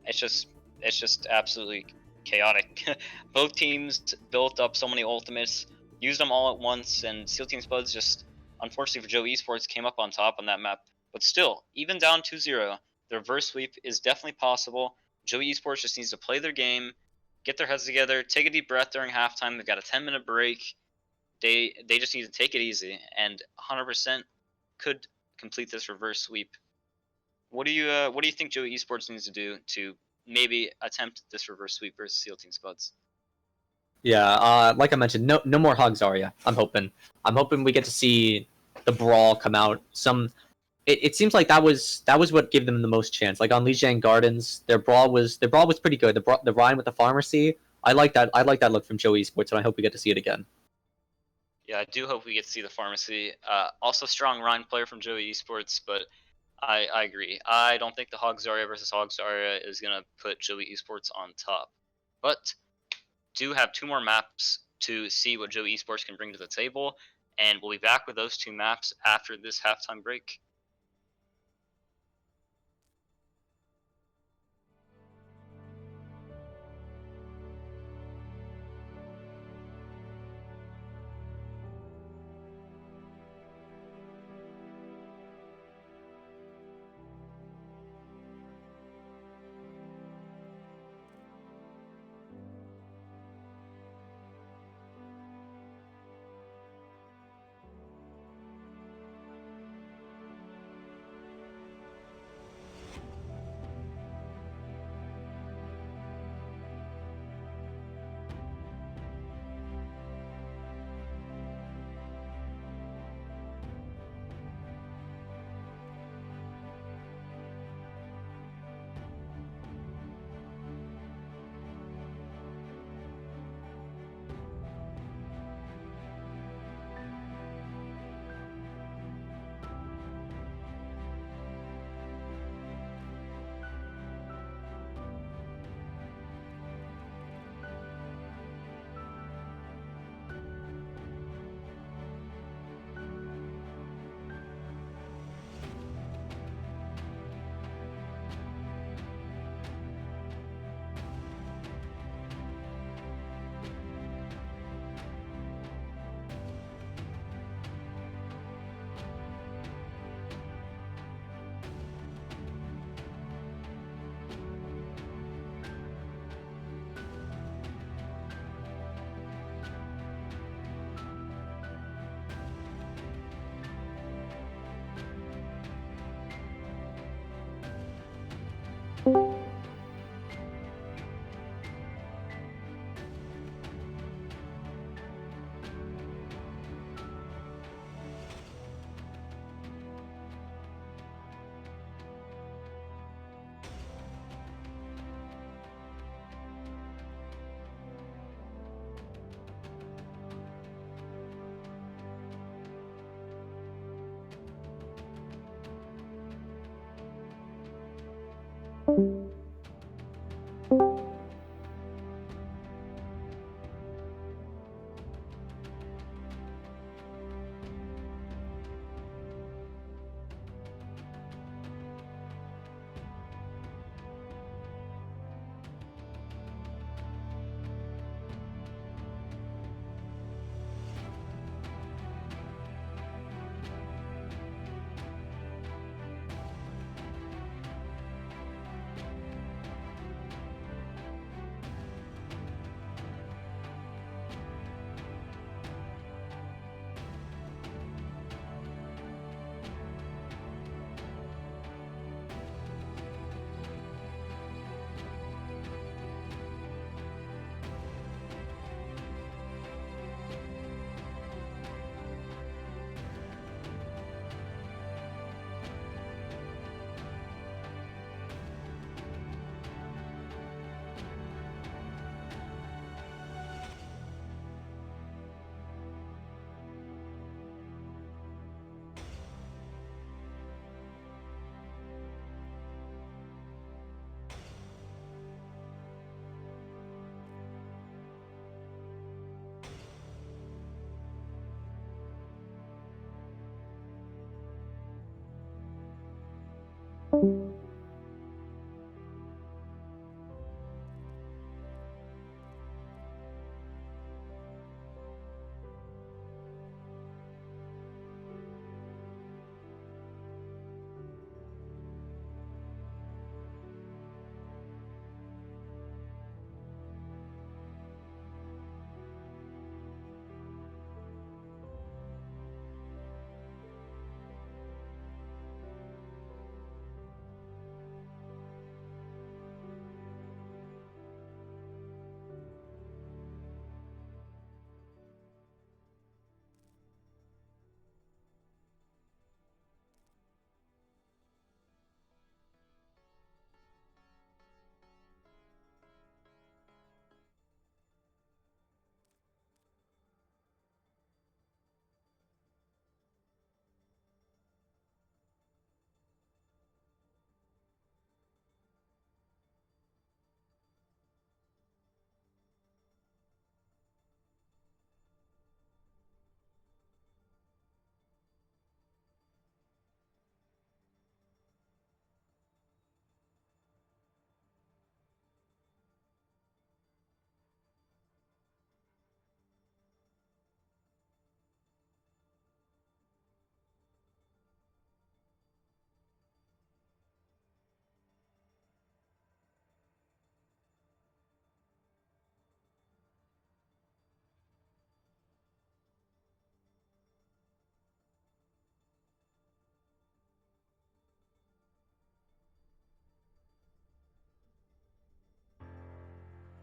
It's just absolutely chaotic. Both teams built up so many ultimates, used them all at once, and SEAL Team Spuds just, unfortunately for Joe Esports, came up on top on that map. But still, even down 2-0, the reverse sweep is definitely possible. Joe Esports just needs to play their game, get their heads together, take a deep breath during halftime. They've got a 10-minute break. They just need to take it easy, and 100% could complete this reverse sweep. What do you think Joey Esports needs to do to maybe attempt this reverse sweep versus SEAL Team Spuds? Yeah, like I mentioned, no more Hog Zarya. I'm hoping we get to see the brawl come out. It seems like that was what gave them the most chance. Like on Lijiang Gardens, their brawl was pretty good. The Rhine with the pharmacy, I like that look from Joey Esports, and I hope we get to see it again. Yeah, I do hope we get to see the pharmacy. Also, strong Rhine player from Joey Esports, but I agree. I don't think the Hog Zarya versus Hog Zarya is gonna put Joey Esports on top, but do have 2 more maps to see what Joey Esports can bring to the table, and we'll be back with those 2 maps after this halftime break.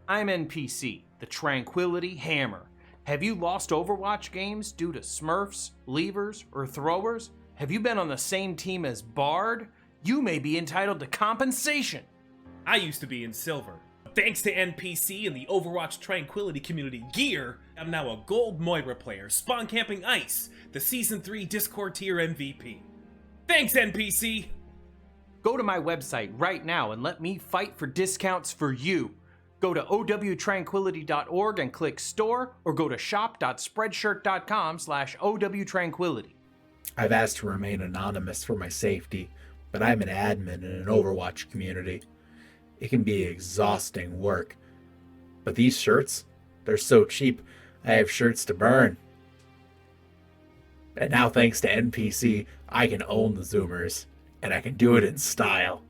I'm NPC, the Tranquility Hammer. Have you lost Overwatch games due to smurfs, levers, or throwers? Have you been on the same team as Bard? You may be entitled to compensation. I used to be in silver. Thanks to NPC and the Overwatch Tranquility community gear, I'm now a gold Moira player, spawn camping Ice, the Season 3 Discord tier MVP. Thanks, NPC! Go to my website right now and let me fight for discounts for you. Go to owtranquility.org and click store, or go to shop.spreadshirt.com/owtranquility. I've asked to remain anonymous for my safety, but I'm an admin in an Overwatch community. It can be exhausting work. But these shirts, they're so cheap, I have shirts to burn. And now thanks to NPC, I can own the Zoomers, and I can do it in style.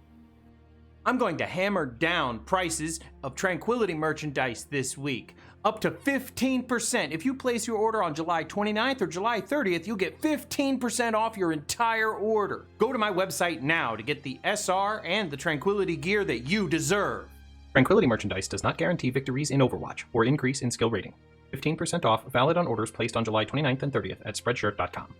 I'm going to hammer down prices of Tranquility merchandise this week. Up to 15%. If you place your order on July 29th or July 30th, you'll get 15% off your entire order. Go to my website now to get the SR and the Tranquility gear that you deserve. Tranquility merchandise does not guarantee victories in Overwatch or increase in skill rating. 15% off, valid on orders placed on July 29th and 30th at spreadshirt.com.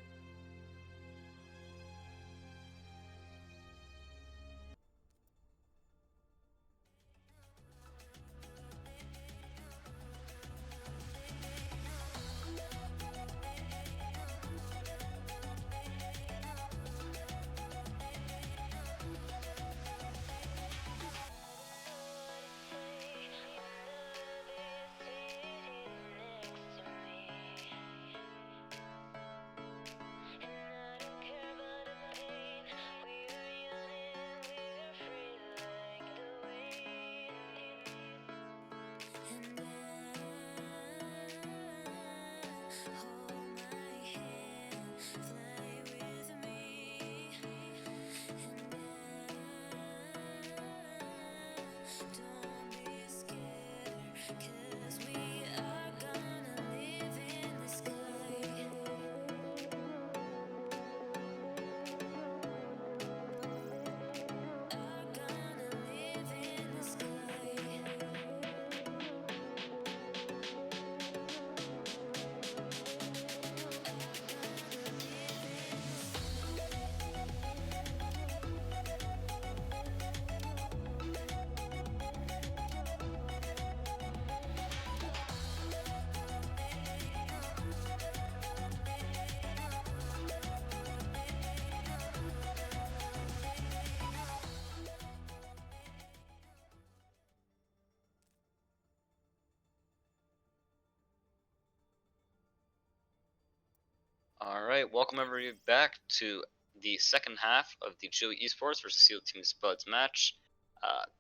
Alright, welcome everybody back to the second half of the Joey eSports versus SEAL Team Spuds match.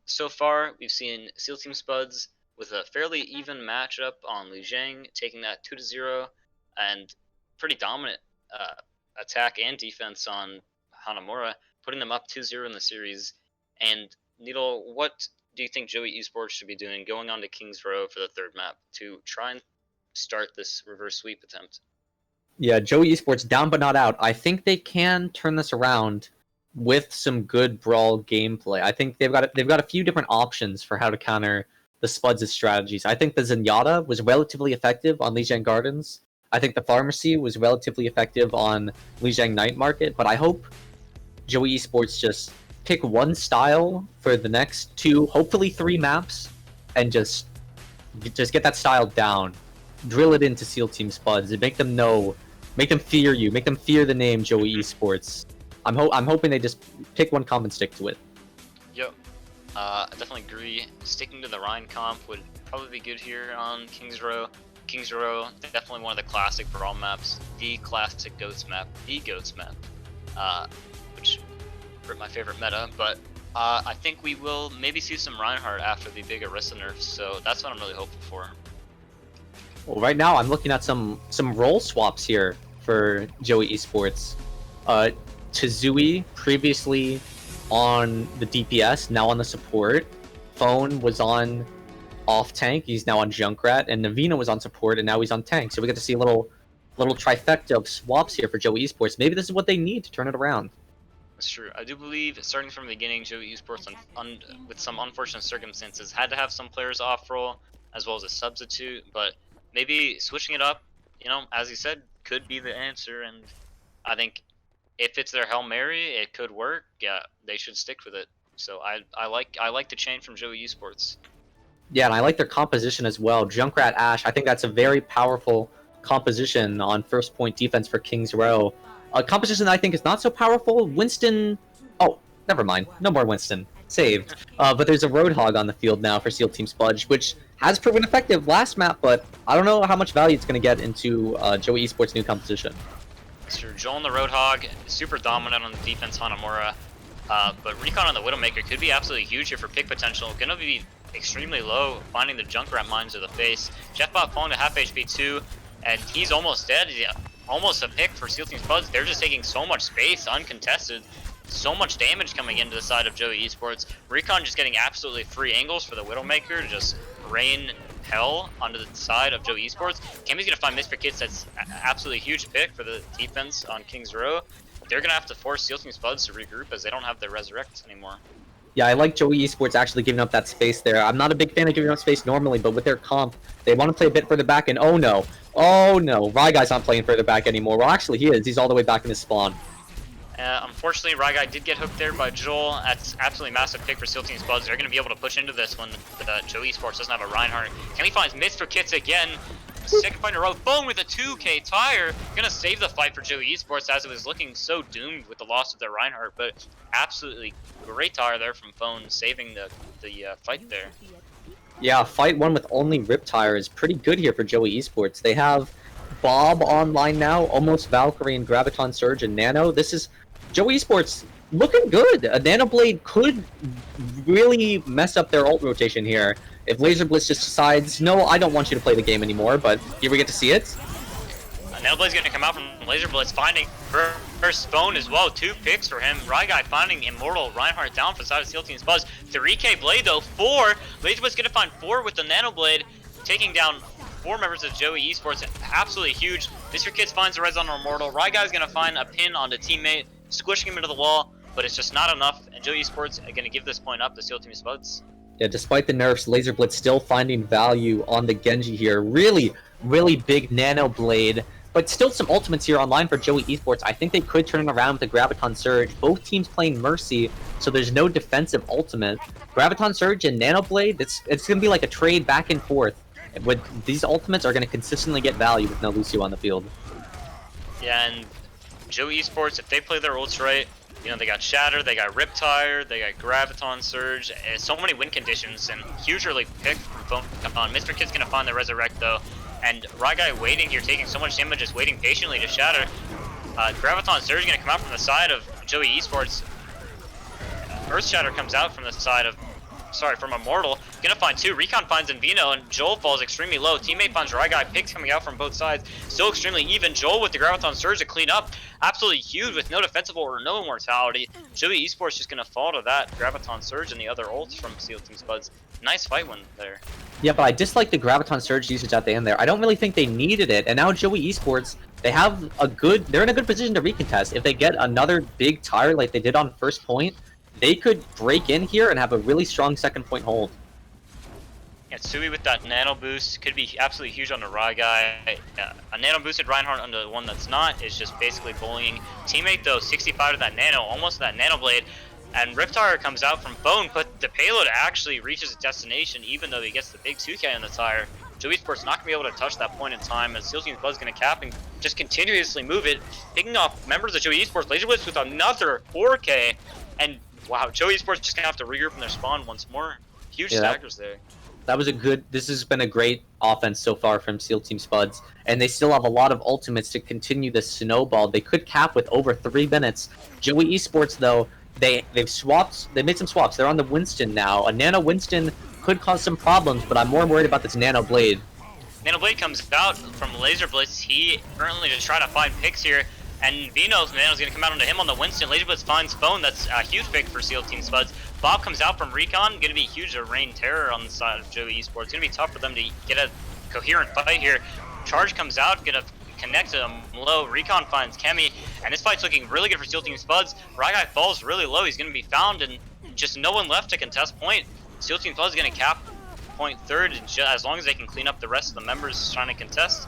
So far, we've seen SEAL Team Spuds with a fairly even matchup on Li Jiang, taking that 2-0, and pretty dominant attack and defense on Hanamura, putting them up 2-0 in the series. And Needle, what do you think Joey eSports should be doing going on to King's Row for the third map to try and start this reverse sweep attempt? Yeah, Joey Esports down but not out. I think they can turn this around with some good brawl gameplay. I think they've got a few different options for how to counter the Spuds' strategies. I think the Zenyatta was relatively effective on Lijiang Gardens. I think the Pharmacy was relatively effective on Lijiang Night Market, but I hope Joey Esports just pick one style for the next 2, hopefully 3 maps, and just get that style down. Drill it into SEAL Team Spuds and make them know, make them fear you, make them fear the name Joey Esports. I'm hoping they just pick one comp and stick to it. Yep, I definitely agree. Sticking to the Rhine comp would probably be good here on King's Row. King's Row, definitely one of the classic brawl maps, the classic Goats map, which is my favorite meta, but I think we will maybe see some Reinhardt after the big Orisa nerfs, so that's what I'm really hoping for. Well, right now I'm looking at some role swaps here for Joey Esports. Tazui previously on the DPS, now on the support. Phone was on off tank, he's now on Junkrat, and Navina was on support, and now he's on tank. So we get to see a little trifecta of swaps here for Joey Esports. Maybe this is what they need to turn it around. It's true. I do believe, starting from the beginning, Joey Esports, with some unfortunate circumstances, had to have some players off role as well as a substitute. But maybe switching it up, as you said, could be the answer. And I think if it's their Hail Mary, it could work. Yeah, they should stick with it. So I like the change from Joey Esports. Yeah, and I like their composition as well. Junkrat Ash, I think that's a very powerful composition on first point defense for Kings Row. A composition that I think is not so powerful, Winston... Oh, never mind. No more Winston. Saved. But there's a Roadhog on the field now for SEAL Team Spuds, which has proven effective last map, but I don't know how much value it's going to get into Joey Esports' new composition. Sure, Joel and the Roadhog, super dominant on the defense, Hanamura. But Recon on the Widowmaker could be absolutely huge here for pick potential. Gonna be extremely low, finding the Junkrat mines to the face. Jeffbot falling to half HP too, and he's almost dead. Yeah, almost a pick for SEAL Team Spuds. They're just taking so much space, uncontested. So much damage coming into the side of Joey Esports. Recon just getting absolutely free angles for the Widowmaker to just rain hell onto the side of Joey Esports. Kami's gonna find Mr. Kits. That's absolutely huge pick for the defense on Kings Row. They're gonna have to force SEAL Team Spuds to regroup as they don't have their Resurrect anymore. Yeah, I like Joey Esports actually giving up that space there. I'm not a big fan of giving up space normally, but with their comp, they want to play a bit further back, and oh no, Ryguy's not playing further back anymore. Well, actually he is. He's all the way back in his spawn. Unfortunately, Ryguy did get hooked there by Joel. That's absolutely massive pick for SEAL Team Spuds. They're going to be able to push into this when Joey Esports doesn't have a Reinhardt. Kami finds Mr. Kits again. Second fight in a row. Bone with a 2k tire. Gonna save the fight for Joey Esports as it was looking so doomed with the loss of their Reinhardt. But absolutely great tire there from Bone, saving the fight there. Yeah, fight one with only Rip Tire is pretty good here for Joey Esports. They have Bob online now, almost Valkyrie and Graviton Surge and Nano. This is Joey Esports looking good. A Nano Blade could really mess up their ult rotation here. If Laser Blitz just decides, no, I don't want you to play the game anymore, but here we get to see it. Nano Blade's gonna come out from Laser Blitz, finding first Bone as well. 2 picks for him. Ryguy finding Immortal Reinhardt down for the side of SEAL Team Spuds. 3k Blade though, 4. Laser Blitz gonna find 4 with the Nano Blade, taking down 4 members of Joey Esports. Absolutely huge. Mr. Kits finds the res on Immortal. Ryguy's gonna find a pin on the teammate, squishing him into the wall, but it's just not enough. And Joey Esports are gonna give this point up to SEAL Team Spuds. Yeah, despite the nerfs, Laser Blitz still finding value on the Genji here. Really, really big Nano Blade, but still some ultimates here online for Joey Esports. I think they could turn it around with the Graviton Surge. Both teams playing Mercy, so there's no defensive ultimate. Graviton Surge and Nano Blade, it's going to be like a trade back and forth. With these ultimates are going to consistently get value with no Lucio on the field. Yeah, and Joey Esports, if they play their ults right, they got Shatter, they got Riptire, they got Graviton Surge, so many win conditions, and huge early pick from Phone. Mr. Kid's gonna find the Resurrect though, and Ryguy waiting here, taking so much damage, just waiting patiently to Shatter. Graviton Surge gonna come out from the side of Joey Esports. Earth Shatter comes out from the side of, from Immortal. Gonna find 2. Recon finds Invino, and Joel falls extremely low. Teammate finds Ryguy. Picks coming out from both sides. Still extremely even. Joel with the Graviton Surge to clean up. Absolutely huge with no defensible or no immortality. Joey Esports just gonna fall to that Graviton Surge and the other ults from SEAL Team Spuds. Nice fight one there. Yeah, but I dislike the Graviton Surge usage at the end there. I don't really think they needed it, and now Joey Esports, they're in a good position to recontest. If they get another big tire like they did on first point, they could break in here and have a really strong second point hold. Yeah, Sui with that nano boost could be absolutely huge on the Ryguy. A nano boosted Reinhardt on the one that's not is just basically bullying. Teammate though, 65 to that nano, almost that nano blade. And Riptire comes out from Bone, but the payload actually reaches its destination even though he gets the big 2k on the tire. Joey Esports not going to be able to touch that point in time, as SEAL Team Spuds going to cap and just continuously move it, picking off members of Joey Esports. Laser Blitz with another 4k, and wow, Joey Esports just gonna have to regroup from their spawn once more. Huge stackers there. This has been a great offense so far from SEAL Team Spuds, and they still have a lot of ultimates to continue this snowball. They could cap with over 3 minutes. Joey Esports though, they made some swaps. They're on the Winston now. A Nano Winston could cause some problems, but I'm more worried about this Nano Blade. Nano Blade comes out from Laser Blitz. He currently just trying to find picks here. And Vino's Nano's going to come out onto him on the Winston. Laser Blitz finds Phone. That's a huge pick for SEAL Team Spuds. Bob comes out from Recon. Going to be huge to rain terror on the side of Joey Esports. It's going to be tough for them to get a coherent fight here. Charge comes out. Going to connect to him low. Recon finds Kemi. And this fight's looking really good for Steel Team Spuds. Ryguy falls really low. He's going to be found, and just no one left to contest point. Steel Team Spuds is going to cap point third, as long as they can clean up the rest of the members trying to contest.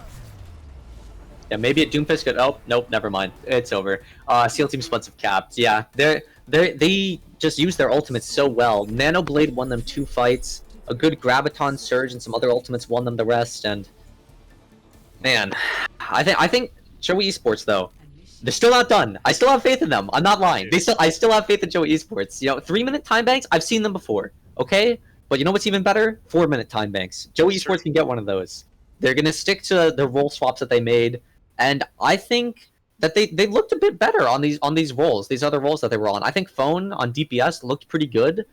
Yeah, maybe a Doomfist could. Oh, nope, never mind. It's over. Steel Team Spuds have capped. Yeah, they just use their ultimates so well. Nano Blade won them 2 fights. A good Graviton Surge and some other ultimates won them the rest. And man, I think Joey Esports though, they're still not done. I still have faith in them. I'm not lying. I still have faith in Joey Esports. You know, 3-minute time banks. I've seen them before. Okay, but you know what's even better? 4-minute time banks. Joey Esports can get one of those. They're gonna stick to the role swaps that they made. And I think that they looked a bit better on these roles, these other roles that they were on. I think Phone on DPS looked pretty good.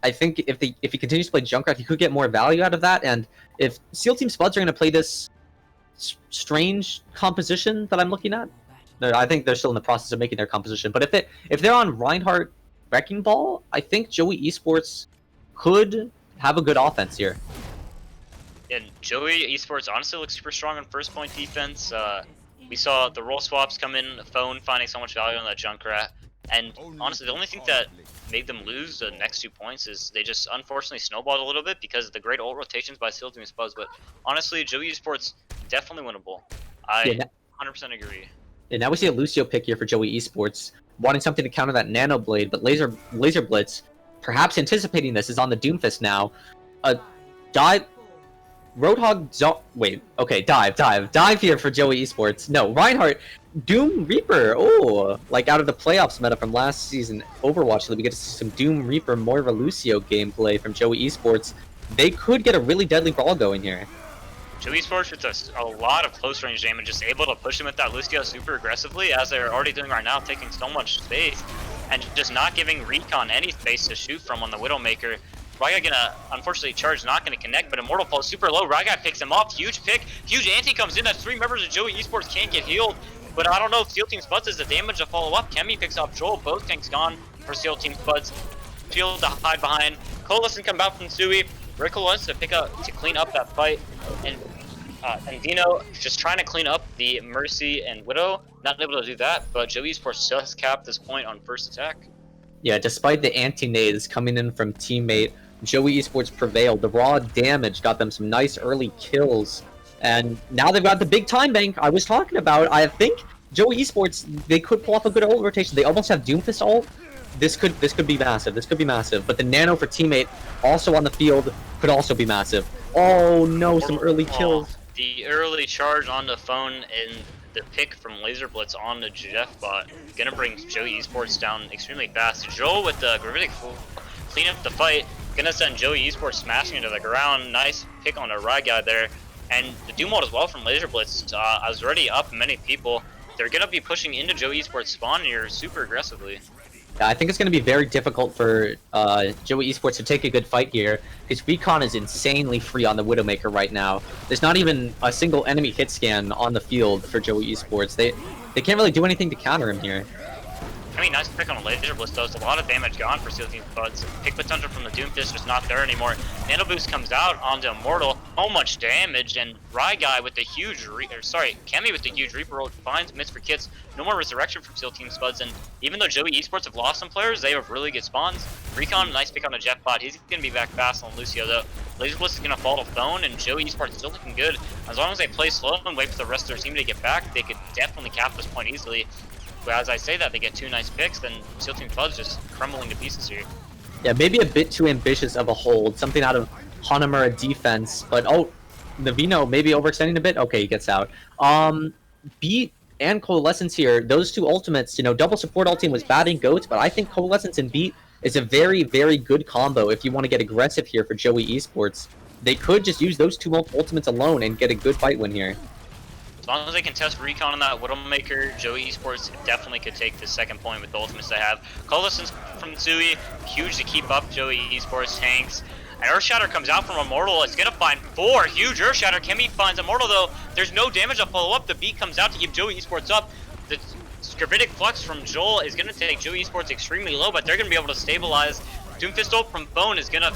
I think if he continues to play Junkrat, he could get more value out of that. And if Steel Team Spuds are going to play this strange composition that I'm looking at, I think they're still in the process of making their composition. But if they're on Reinhardt Wrecking Ball, I think Joey Esports could have a good offense here. And Joey Esports honestly looks super strong on first point defense. We saw the role swaps come in, Phone finding so much value on that Junkrat. And honestly, the only thing that made them lose the next 2 points is they just unfortunately snowballed a little bit because of the great ult rotations by Steel Team Spuds. But honestly, Joey Esports definitely winnable. I 100% agree. And now we see a Lucio pick here for Joey Esports, wanting something to counter that Nano Blade, but Laser Blitz, perhaps anticipating this, is on the Doomfist now. Dive here for Joey Esports. No, Reinhardt, Doom Reaper. Oh, like out of the playoffs meta from last season Overwatch League, we get to see some Doom Reaper Moira Lucio gameplay from Joey Esports. They could get a really deadly brawl going here. Joey Esports with a lot of close range damage, just able to push him with that Lucio super aggressively, as they're already doing right now, taking so much space, and just not giving Recon any space to shoot from on the Widowmaker. Ryguy gonna, unfortunately, charge not gonna connect, but Immortal falls super low. Ryguy picks him up, huge pick, huge anti comes in. That's 3 members of Joey Esports can't get healed, but I don't know if Steel Team Spuds is the damage to follow up. Kemi picks up Joel, both tanks gone for Steel Team Spuds. Shield to hide behind. Coalition come out from Sui. Rickle wants to clean up that fight, and Dino just trying to clean up the Mercy and Widow. Not able to do that, but Joey Esports just capped this point on first attack. Yeah, despite the anti-nades coming in from teammate, Joey Esports prevailed. The raw damage got them some nice early kills, and now they've got the big time bank I was talking about. I think Joey Esports, they could pull off a good ult rotation. They almost have Doomfist ult. This could be massive. This could be massive. But the nano for teammate also on the field could also be massive. Oh no, some early kills. The early charge on the Phone and the pick from Laser Blitz on the Jeff bot gonna bring Joey Esports down extremely fast. Joel with the Gravitic clean up the fight, gonna send Joey Esports smashing into the ground. Nice pick on a Ryguy there, and the Doom ult as well from Laser Blitz. I was already up many people. They're gonna be pushing into Joey Esports spawn here super aggressively. I think it's going to be very difficult for Joey Esports to take a good fight here, because Recon is insanely free on the Widowmaker right now. There's not even a single enemy hit scan on the field for Joey Esports. They can't really do anything to counter him here. I mean, nice pick on a Laser Blitz though. It's a lot of damage gone for Steel Team Spuds. Pick potential from the Doomfist just not there anymore. Nano Boost comes out onto Immortal. So much damage, and Ryguy with the huge Kemi with the huge Reaper ult finds mids for kits. No more resurrection from Steel Team Spuds, and even though Joey Esports have lost some players, they have really good spawns. Recon, nice pick on a Jeff bot. He's gonna be back fast on Lucio though. Laser Blitz is gonna fall to Phone, and Joey Esports still looking good. As long as they play slow and wait for the rest of their team to get back, they could definitely cap this point easily. But as I say that, they get 2 nice picks, then Steel Team Spuds just crumbling to pieces here. Yeah, maybe a bit too ambitious of a hold. Something out of Hanamura defense, but Navino maybe overextending a bit. Okay, he gets out. Beat and Coalescence here. Those 2 ultimates, you know, double support ult team was batting goats, but I think Coalescence and Beat is a very, very good combo if you want to get aggressive here for Joey Esports. They could just use those 2 ultimates alone and get a good fight win here. As long as they can test Recon on that Widowmaker, Joey Esports definitely could take the second point with the ultimates they have. Coalescence from Zui, huge to keep up Joey Esports tanks. And Earthshatter comes out from Immortal. It's going to find 4. Huge Earthshatter. Kemi finds Immortal though. There's no damage to follow up. The beat comes out to keep Joey Esports up. The Gravitic Flux from Joel is going to take Joey Esports extremely low, but they're going to be able to stabilize. Doomfist ult from Phone is going to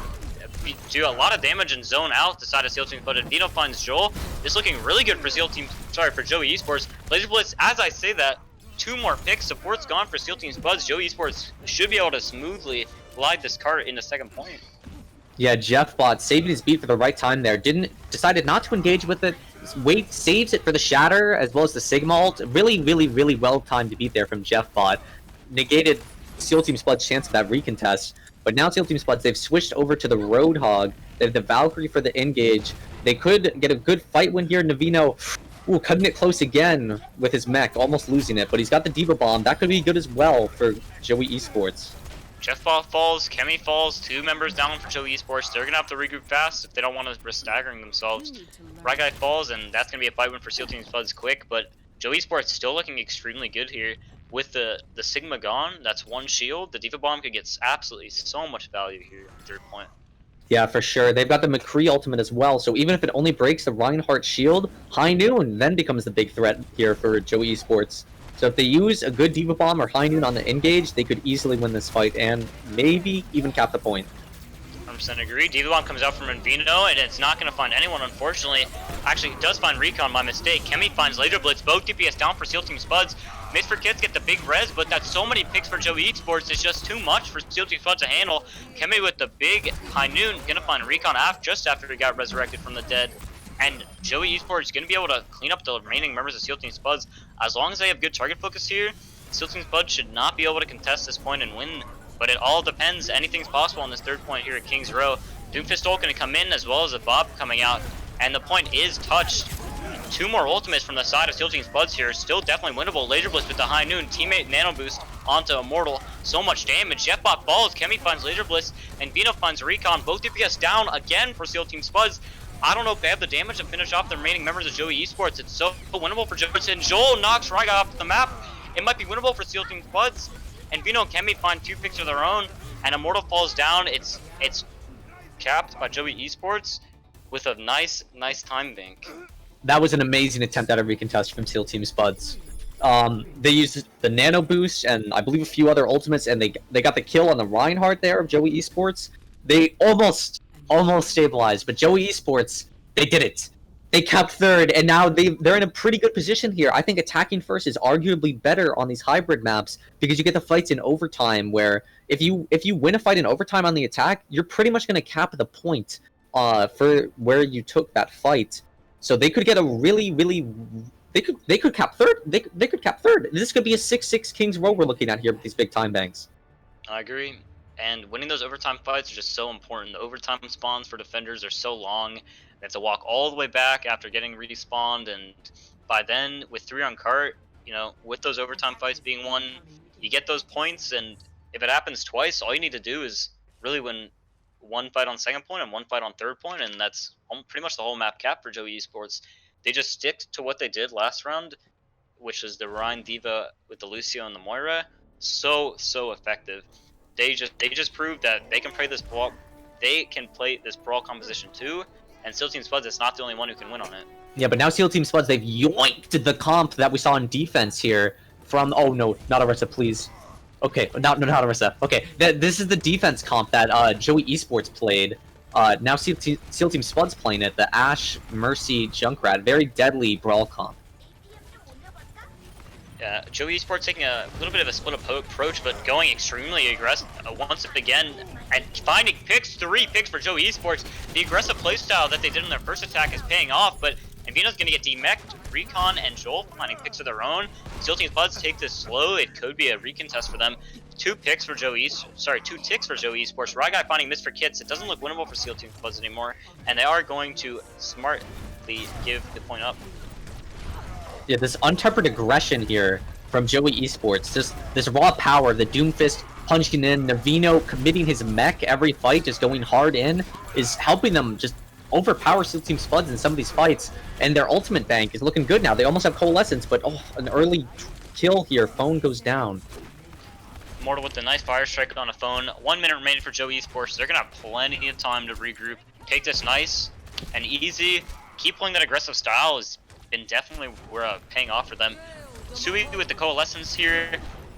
do a lot of damage and zone out the side of Steel Team, but Vito finds Joel. It's looking really good for Joey Esports. Laser Blitz, as I say that, 2 more picks. Support's gone for Steel Team Spuds. Joey Esports should be able to smoothly glide this cart into second point. Yeah, Jeffbot saving his beat for the right time there. Decided not to engage with it. Saves it for the Shatter as well as the Sigma ult. Really, really, really well timed beat there from Jeffbot. Negated Steel Team Spuds' chance of that recontest. But now Steel Team Spuds, they've switched over to the Roadhog. They have the Valkyrie for the engage. They could get a good fight win here. Navino, ooh, cutting it close again with his mech, almost losing it. But he's got the Diva Bomb. That could be good as well for Joey Esports. Jeffbot falls, Kemi falls, 2 members down for Joey Esports. They're going to have to regroup fast if they don't want to risk staggering themselves. Right guy falls, and that's going to be a fight win for Steel Team Spuds quick, but Joey Esports still looking extremely good here. With the Sigma gone, that's 1 shield. The Diva Bomb could get absolutely so much value here on third point. Yeah, for sure. They've got the McCree ultimate as well, so even if it only breaks the Reinhardt shield, High Noon then becomes the big threat here for Joey Esports. So if they use a good Diva Bomb or High Noon on the engage, they could easily win this fight and maybe even cap the point. 100% agree. Diva Bomb comes out from Invino, and it's not going to find anyone, unfortunately. Actually, it does find Recon by mistake. Kemi finds Laser Blitz. Both DPS down for Steel Team Spuds. Miss for Kids get the big res, but that's so many picks for Joey Esports. It's just too much for Steel Team Spuds to handle. Kemi with the big High Noon, going to find Recon just after he got resurrected from the dead. And Joey Esports is going to be able to clean up the remaining members of Steel Team Spuds. As long as they have good target focus here, Steel Team Spuds should not be able to contest this point and win. But it all depends. Anything's possible on this third point here at King's Row. Doomfist ult going to come in as well as a Bob coming out. And the point is touched. 2 more ultimates from the side of Steel Team Spuds here. Still definitely winnable. Laser Blitz with the High Noon. Teammate Nano Boost onto Immortal. So much damage. Jetbot falls. Kemi finds Laser Blitz. And Vino finds Recon. Both DPS down again for Steel Team Spuds. I don't know if they have the damage to finish off the remaining members of Joey Esports. It's so winnable for Joey. And Joel knocks Ryga off the map. It might be winnable for Steel Team Spuds. And Vino and Kemi find 2 picks of their own. And Immortal falls down. It's capped by Joey Esports with a nice time bank. That was an amazing attempt at a recontest from Steel Team Spuds. They used the Nano Boost and I believe a few other ultimates, and they got the kill on the Reinhardt there of Joey Esports. They almost stabilized, but Joey Esports, they did it. They kept third, and now they're in a pretty good position here. I think attacking first is arguably better on these hybrid maps because you get the fights in overtime, where if you win a fight in overtime on the attack, you're pretty much going to cap the point for where you took that fight. So they could get a really they could cap third. They could cap third. This could be a 6-6 Kings Row we're looking at here with these big time banks. I agree. And winning those overtime fights are just so important. The overtime spawns for defenders are so long. They have to walk all the way back after getting respawned, and by then, with 3 on cart, you know, with those overtime fights being won, you get those points, and if it happens twice, all you need to do is really win 1 fight on second point and 1 fight on third point, and that's pretty much the whole map cap for Joey Esports. They just stick to what they did last round, which is the Rhine Diva with the Lucio and the Moira. So effective. They just proved that they can play this brawl. They can play this brawl composition too, and Steel Team Spuds is not the only one who can win on it. Yeah, but now Steel Team Spuds, they've yoinked the comp that we saw in defense here from. Oh no, not Arisa, please. Okay, not Arisa. Okay, this is the defense comp that Joey Esports played. Now Steel Team Spuds playing it. The Ashe, Mercy, Junkrat, very deadly brawl comp. Yeah, Joey Esports taking a little bit of a split approach, but going extremely aggressive once again, and finding picks, 3 picks for Joey Esports. The aggressive playstyle that they did in their first attack is paying off, but Invino's going to get demeched. Recon and Joel finding picks of their own. Steel Team Spuds take this slow. It could be a recontest for them. 2 ticks for Joey Esports. Ryguy finding Miss for Kits. It doesn't look winnable for Steel Team Spuds anymore, and they are going to smartly give the point up. Yeah, this untempered aggression here from Joey Esports, just this raw power, the Doomfist punching in, Navino committing his mech every fight, just going hard in, is helping them just overpower Steel Team Spuds in some of these fights, and their ultimate bank is looking good now. They almost have Coalescence, but an early kill here. Phone goes down. Immortal with the nice fire strike on a phone. 1 minute remaining for Joey Esports. They're gonna have plenty of time to regroup. Take this nice and easy. Keep playing that aggressive style has been definitely paying off for them. Sui with the Coalescence here,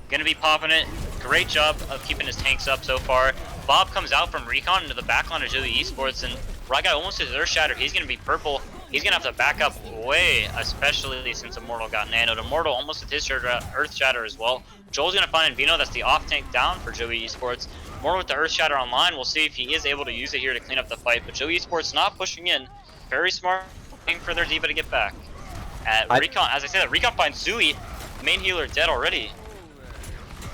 gonna be popping it. Great job of keeping his tanks up so far. Bob comes out from Recon into the backline of Joey Esports, and Ryguy almost his Earth Shatter. He's gonna be purple. he's gonna have to back up way, especially since Immortal got nanoed. Immortal almost with his Earth Shatter as well. Joel's gonna find Invino, that's the off tank down for Joey Esports. Immortal with the Earth Shatter online, we'll see if he is able to use it here to clean up the fight, but Joey Esports not pushing in. Very smart, waiting for their D.Va to get back. Recon, as I said, Recon finds Zui, main healer dead already.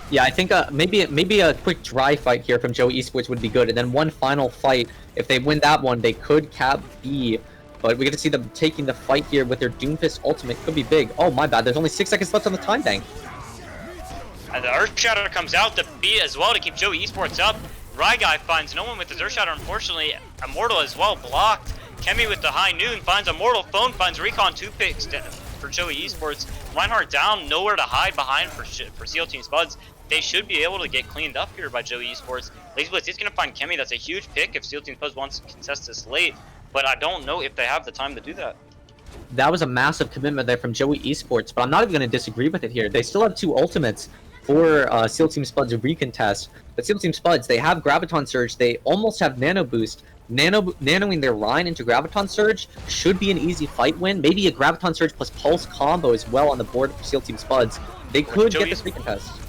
Yeah, I think maybe a quick dry fight here from Joey Esports would be good, and then one final fight. If they win that one, they could cap B. But we get to see them taking the fight here with their Doomfist ultimate. Could be big. Oh my bad. There's only 6 seconds left on the time bank. And the Earth Shatter comes out to B as well to keep Joey Esports up. Ryguy finds no one with his Earth Shatter, unfortunately. Immortal as well blocked. Kemi with the high noon finds Immortal. Phone finds Recon 2 picks for Joey Esports. Reinhardt down, nowhere to hide behind for SEAL Team Spuds. They should be able to get cleaned up here by Joey Esports. Lazy Blitz is going to find Kemi. That's a huge pick if SEAL Team Spuds wants to contest this late. But I don't know if they have the time to do that. That was a massive commitment there from Joey Esports, but I'm not even going to disagree with it here. They still have 2 ultimates for SEAL Team Spuds recontest. But SEAL Team Spuds, they have Graviton Surge. They almost have Nano Boost. Nanoing their Rhine into Graviton Surge should be an easy fight win. Maybe a Graviton Surge plus Pulse combo as well on the board for SEAL Team Spuds. They could get this recontest.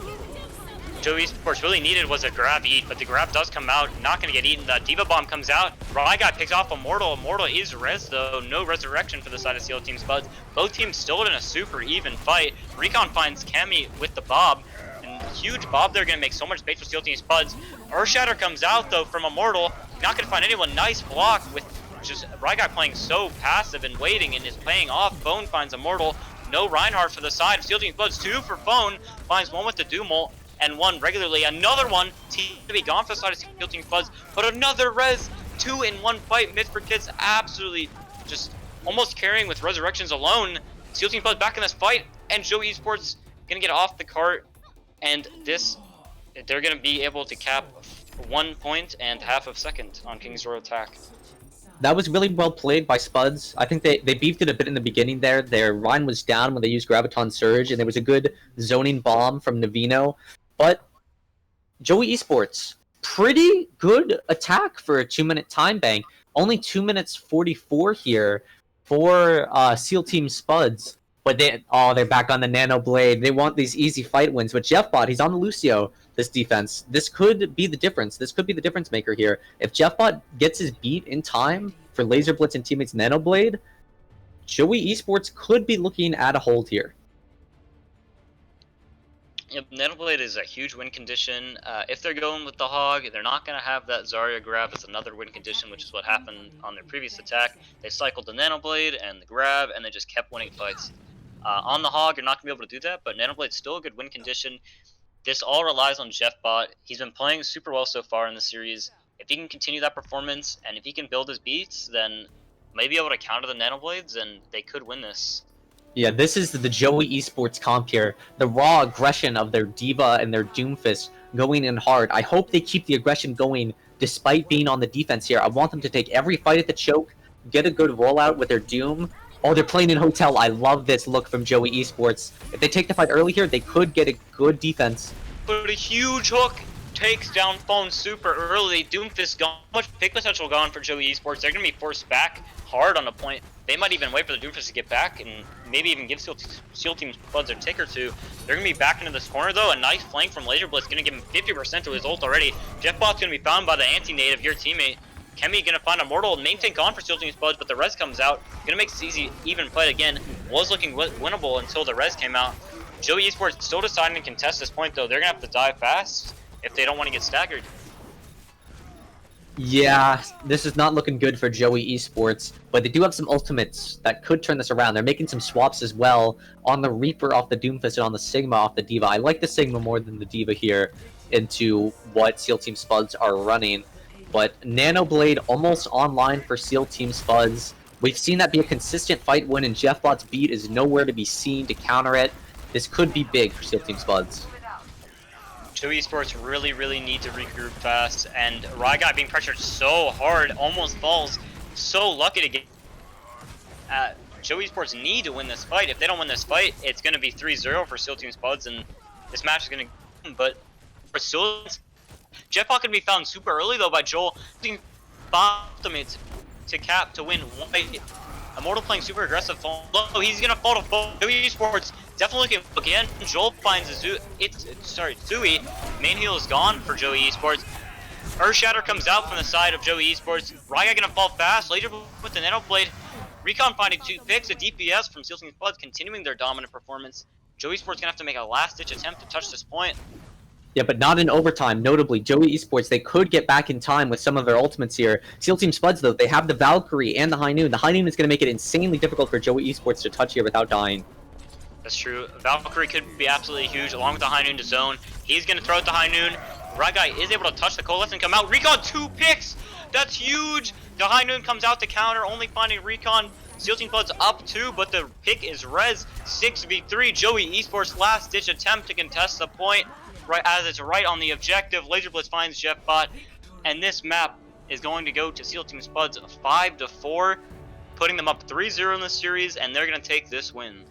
Joey Esports really needed was a grab eat, but the grab does come out, not going to get eaten. The D.Va Bomb comes out. Ryguy picks off Immortal. Immortal is res though. No resurrection for the side of SEAL Team Spuds. Both teams still in a super even fight. Recon finds Kemi with the Bob. And huge Bob there, going to make so much space for SEAL Team Spuds. Earth Shatter comes out though from Immortal. Not going to find anyone. Nice block with just Ryguy playing so passive and waiting and is paying off. Phone finds Immortal. No Reinhardt for the side of SEAL Team Spuds. 2 for Phone. Finds 1 with the Doomult. And 1 regularly, another one to be gone for the side of SEAL Team Spuds, but another res, 2 in 1 fight. Midford Kids absolutely just almost carrying with resurrections alone. SEAL Team Spuds back in this fight, and Joey Esports gonna get off the cart, and they're gonna be able to cap 1 point and half of second on King's Row attack. That was really well played by Spuds. I think they beefed it a bit in the beginning there. Their Rhine was down when they used Graviton Surge, and there was a good zoning bomb from Navino. But Joey Esports, pretty good attack for a 2-minute time bank. Only 2 minutes 44 here for SEAL Team Spuds. But they're back on the Nano Blade. They want these easy fight wins. But JeffBot, he's on the Lucio, this defense. This could be the difference. This could be the difference maker here. If JeffBot gets his beat in time for Laser Blitz and teammates Nano Blade, Joey Esports could be looking at a hold here. Yep, Nanoblade is a huge win condition. If they're going with the Hog, they're not going to have that Zarya grab as another win condition, which is what happened on their previous attack. They cycled the Nanoblade and the grab, and they just kept winning fights. On the Hog, you're not going to be able to do that, but Nanoblade's still a good win condition. This all relies on JeffBot. He's been playing super well so far in the series. If he can continue that performance, and if he can build his beats, then maybe able to counter the Nanoblades, and they could win this. Yeah, this is the Joey Esports comp here. The raw aggression of their D.Va and their Doomfist going in hard. I hope they keep the aggression going despite being on the defense here. I want them to take every fight at the choke, get a good rollout with their Doom. Oh, they're playing in Hotel. I love this look from Joey Esports. If they take the fight early here, they could get a good defense. But a huge hook takes down Phone super early. Doomfist gone. Much pick potential gone for Joey Esports. They're going to be forced back hard on the point. They might even wait for the Doomfist to get back and maybe even give SEAL Team Spuds a tick or two. They're going to be back into this corner though. A nice flank from Laser Blitz going to give him 50% to his ult already. JeffBot's going to be found by the anti-native, your teammate. Kemi going to find Immortal. Main tank on for SEAL Team Spuds, but the res comes out. Going to make this easy, even fight again. Was looking winnable until the res came out. Joey Esports still deciding to contest this point though. They're going to have to die fast if they don't want to get staggered. Yeah, this is not looking good for Joey Esports, but they do have some ultimates that could turn this around. They're making some swaps as well on the Reaper off the Doomfist and on the Sigma off the D.Va. I like the Sigma more than the D.Va here into what SEAL Team Spuds are running. But Nanoblade almost online for SEAL Team Spuds. We've seen that be a consistent fight win, and JeffBot's beat is nowhere to be seen to counter it. This could be big for SEAL Team Spuds. Joey Esports really need to regroup fast, and Ryguy being pressured so hard almost falls. So lucky to get. Joey Esports need to win this fight. If they don't win this fight, it's going to be 3-0 for SEAL Team Spuds, and this match is going to. But for SEAL, JeffBot can be found super early though by Joel. Ultimate to cap to win one fight. Immortal playing super aggressive. Fall low. He's gonna fall to eSports. Definitely looking again. Joel finds Zui. Zui. Main heal is gone for Joey Esports. Earthshatter comes out from the side of Joey Esports. Raiga gonna fall fast. Laser with the Nano Blade. Recon finding 2 picks. A DPS from Steel Team Spuds continuing their dominant performance. Joey Esports gonna have to make a last-ditch attempt to touch this point. Yeah, but not in overtime. Notably, Joey Esports, they could get back in time with some of their ultimates here. Steel Team Spuds, though, they have the Valkyrie and the High Noon. The High Noon is going to make it insanely difficult for Joey Esports to touch here without dying. That's true. Valkyrie could be absolutely huge, along with the High Noon to zone. He's going to throw out the High Noon. Raiga is able to touch the Coalesce and come out. Recon 2 picks! That's huge! The High Noon comes out to counter, only finding Recon. Steel Team Spuds up 2, but the pick is res 6v3. Joey Esports' last-ditch attempt to contest the point. Right as it's right on the objective, Laser Blitz finds Jeffbot, and this map is going to go to Steel Team Spuds 5-4, putting them up 3-0 in the series, and they're going to take this win.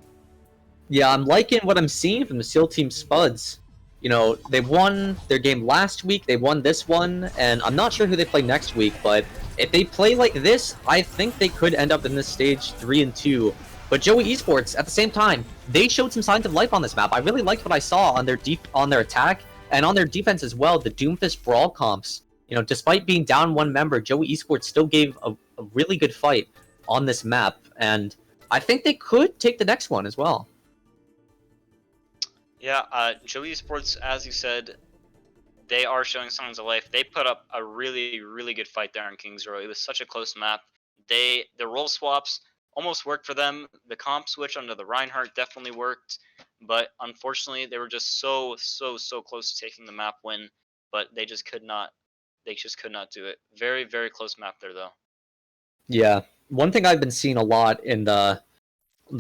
Yeah, I'm liking what I'm seeing from the Steel Team Spuds. You know, they won their game last week, they won this one, and I'm not sure who they play next week, but if they play like this, I think they could end up in this stage 3-2. But Joey Esports, at the same time, they showed some signs of life on this map. I really liked what I saw on their attack and on their defense as well. The Doomfist Brawl comps. You know, despite being down one member, Joey Esports still gave a really good fight on this map, and I think they could take the next one as well. Yeah, Joey Esports, as you said, they are showing signs of life. They put up a really, really good fight there on Kings Row. It was such a close map. The role swaps almost worked for them. The comp switch under the Reinhardt definitely worked, but unfortunately they were just so close to taking the map win, but they just could not do it. Very, very close map there though. Yeah, one thing I've been seeing a lot in the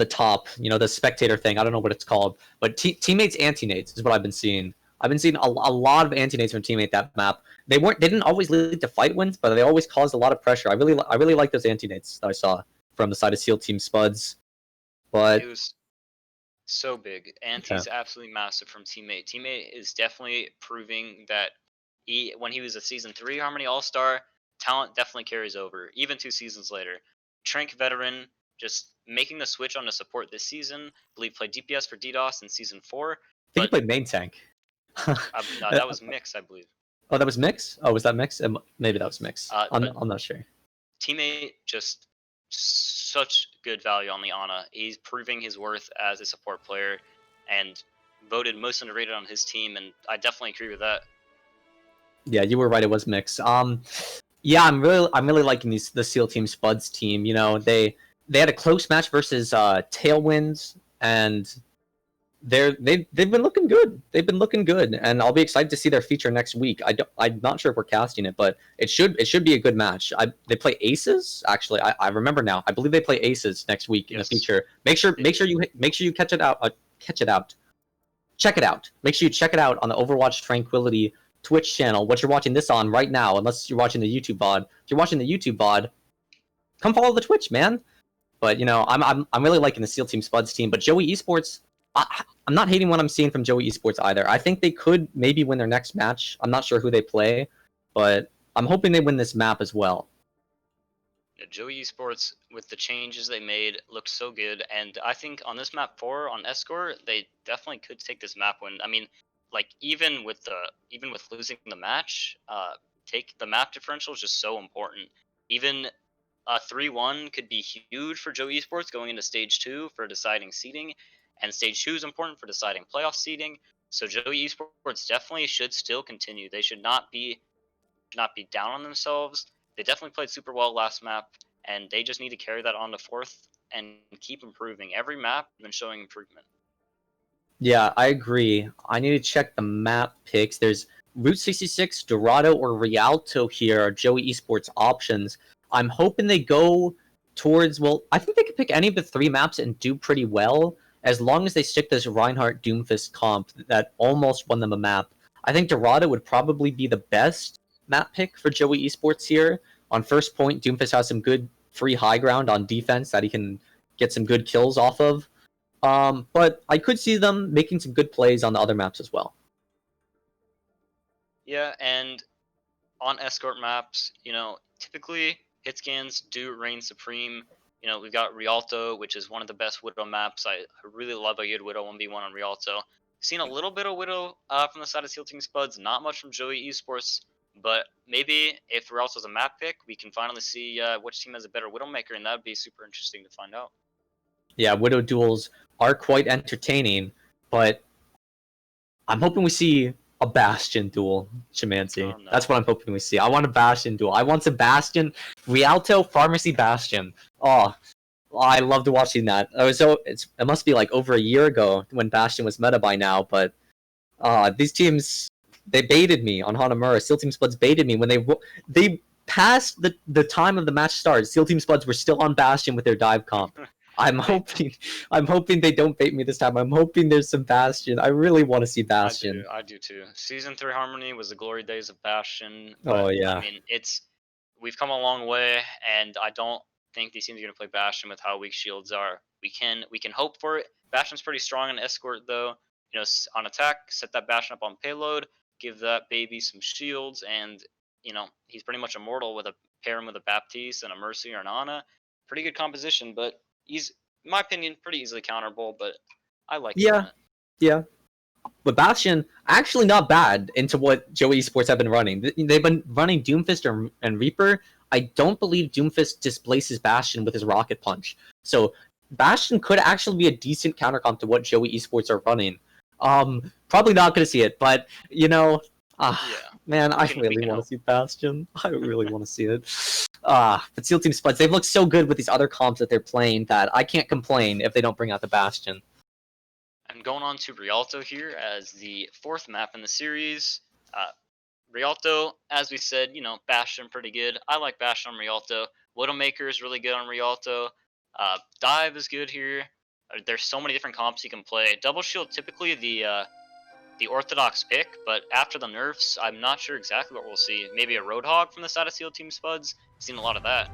top, you know, the spectator thing, I don't know what it's called, but teammates anti-nades is what I've been seeing. I've been seeing a lot of anti-nades from teammate that map. They didn't always lead to fight wins, but they always caused a lot of pressure. I really like those anti-nades that I saw from the side of Steel Team Spuds. But it was so big. Anti's absolutely massive from Teammate. Teammate is definitely proving that when he was a Season 3 Harmony All-Star, talent definitely carries over, even 2 seasons later. Trank veteran, just making the switch on to support this season. I believe played DPS for DDoS in Season 4. I think he played main tank. No, that was Mix, I believe. Oh, that was Mix? Oh, was that Mix? Maybe that was Mix. I'm not sure. Teammate, just such good value on the Ana. He's proving his worth as a support player and voted most underrated on his team, and I definitely agree with that. Yeah, you were right, it was Mix. Yeah, I'm really liking the SEAL Team Spuds team. You know, they had a close match versus Tailwinds, and they've been looking good. They've been looking good, and I'll be excited to see their feature next week. I'm not sure if we're casting it, but it should be a good match. They play Aces, actually. I remember now. I believe they play Aces next week in the feature. Make sure you catch it out. Check it out. Make sure you check it out on the Overwatch Tranquility Twitch channel. What you're watching this on right now, unless you're watching the YouTube VOD. If you're watching the YouTube VOD, come follow the Twitch, man. But you know, I'm really liking the SEAL Team Spuds team. But Joey Esports, I'm not hating what I'm seeing from Joey Esports either. I think they could maybe win their next match. I'm not sure who they play, but I'm hoping they win this map as well. Joey Esports, with the changes they made, looked so good, and I think on this map 4 on Escort, they definitely could take this map win. I mean, like even with losing the match, take the map differential is just so important. Even 3-1 could be huge for Joey Esports going into stage 2 for deciding seeding, and stage 2 is important for deciding playoff seeding. So Joey Esports definitely should still continue. They should not be down on themselves. They definitely played super well last map, and they just need to carry that on to 4th and keep improving. Every map has been showing improvement. Yeah, I agree. I need to check the map picks. There's Route 66, Dorado, or Rialto here are Joey Esports options. I'm hoping they go towards, well, I think they could pick any of the 3 maps and do pretty well, as long as they stick this Reinhardt Doomfist comp that almost won them a map. I think Dorado would probably be the best map pick for Joey Esports here. On first point, Doomfist has some good free high ground on defense that he can get some good kills off of. But I could see them making some good plays on the other maps as well. Yeah, and on escort maps, you know, typically hit scans do reign supreme. You know, we've got Rialto, which is one of the best Widow maps. I really love a good Widow 1v1 on Rialto. Seen a little bit of Widow from the side of Seal Team Spuds, not much from Joey Esports, but maybe if Rialto's a map pick, we can finally see which team has a better Widowmaker, and that would be super interesting to find out. Yeah, Widow duels are quite entertaining, but I'm hoping we see a Bastion duel, Chimancy. Oh, no. That's what I'm hoping we see. I want a Bastion duel. I want some Bastion, Rialto, Pharmacy, Bastion. Oh, I love to watching that. It must be like over a year ago when Bastion was meta by now, but these teams, they baited me on Hanamura. Seal Team Spuds baited me when they passed the time of the match start. Seal Team Spuds were still on Bastion with their dive comp. I'm hoping they don't bait me this time. I'm hoping there's some Bastion. I really want to see Bastion. I do too. Season 3 Harmony was the glory days of Bastion. Oh yeah. I mean, we've come a long way, and I don't think these teams are going to play Bastion with how weak shields are. We can hope for it. Bastion's pretty strong in escort though. You know, on attack, set that Bastion up on payload, give that baby some shields, and you know he's pretty much immortal with a pair him with a Baptiste and a Mercy or an Ana. Pretty good composition, but he's, in my opinion, pretty easily counterable. But I like yeah, yeah. But Bastion, actually not bad into what Joey Esports have been running. They've been running Doomfist and Reaper. I don't believe Doomfist displaces Bastion with his Rocket Punch. So Bastion could actually be a decent countercomp to what Joey Esports are running. Probably not going to see it, but, you know, man, I really want to see Bastion. I really want to see it. But Seal Team Spuds, they've looked so good with these other comps that they're playing that I can't complain if they don't bring out the Bastion. And going on to Rialto here as the 4th map in the series. Rialto, as we said, you know, Bastion pretty good. I like Bastion on Rialto. Widowmaker is really good on Rialto. Dive is good here. There's so many different comps you can play. Double Shield typically the orthodox pick, but after the nerfs, I'm not sure exactly what we'll see. Maybe a Roadhog from the side of Seal Team Spuds. Seen a lot of that.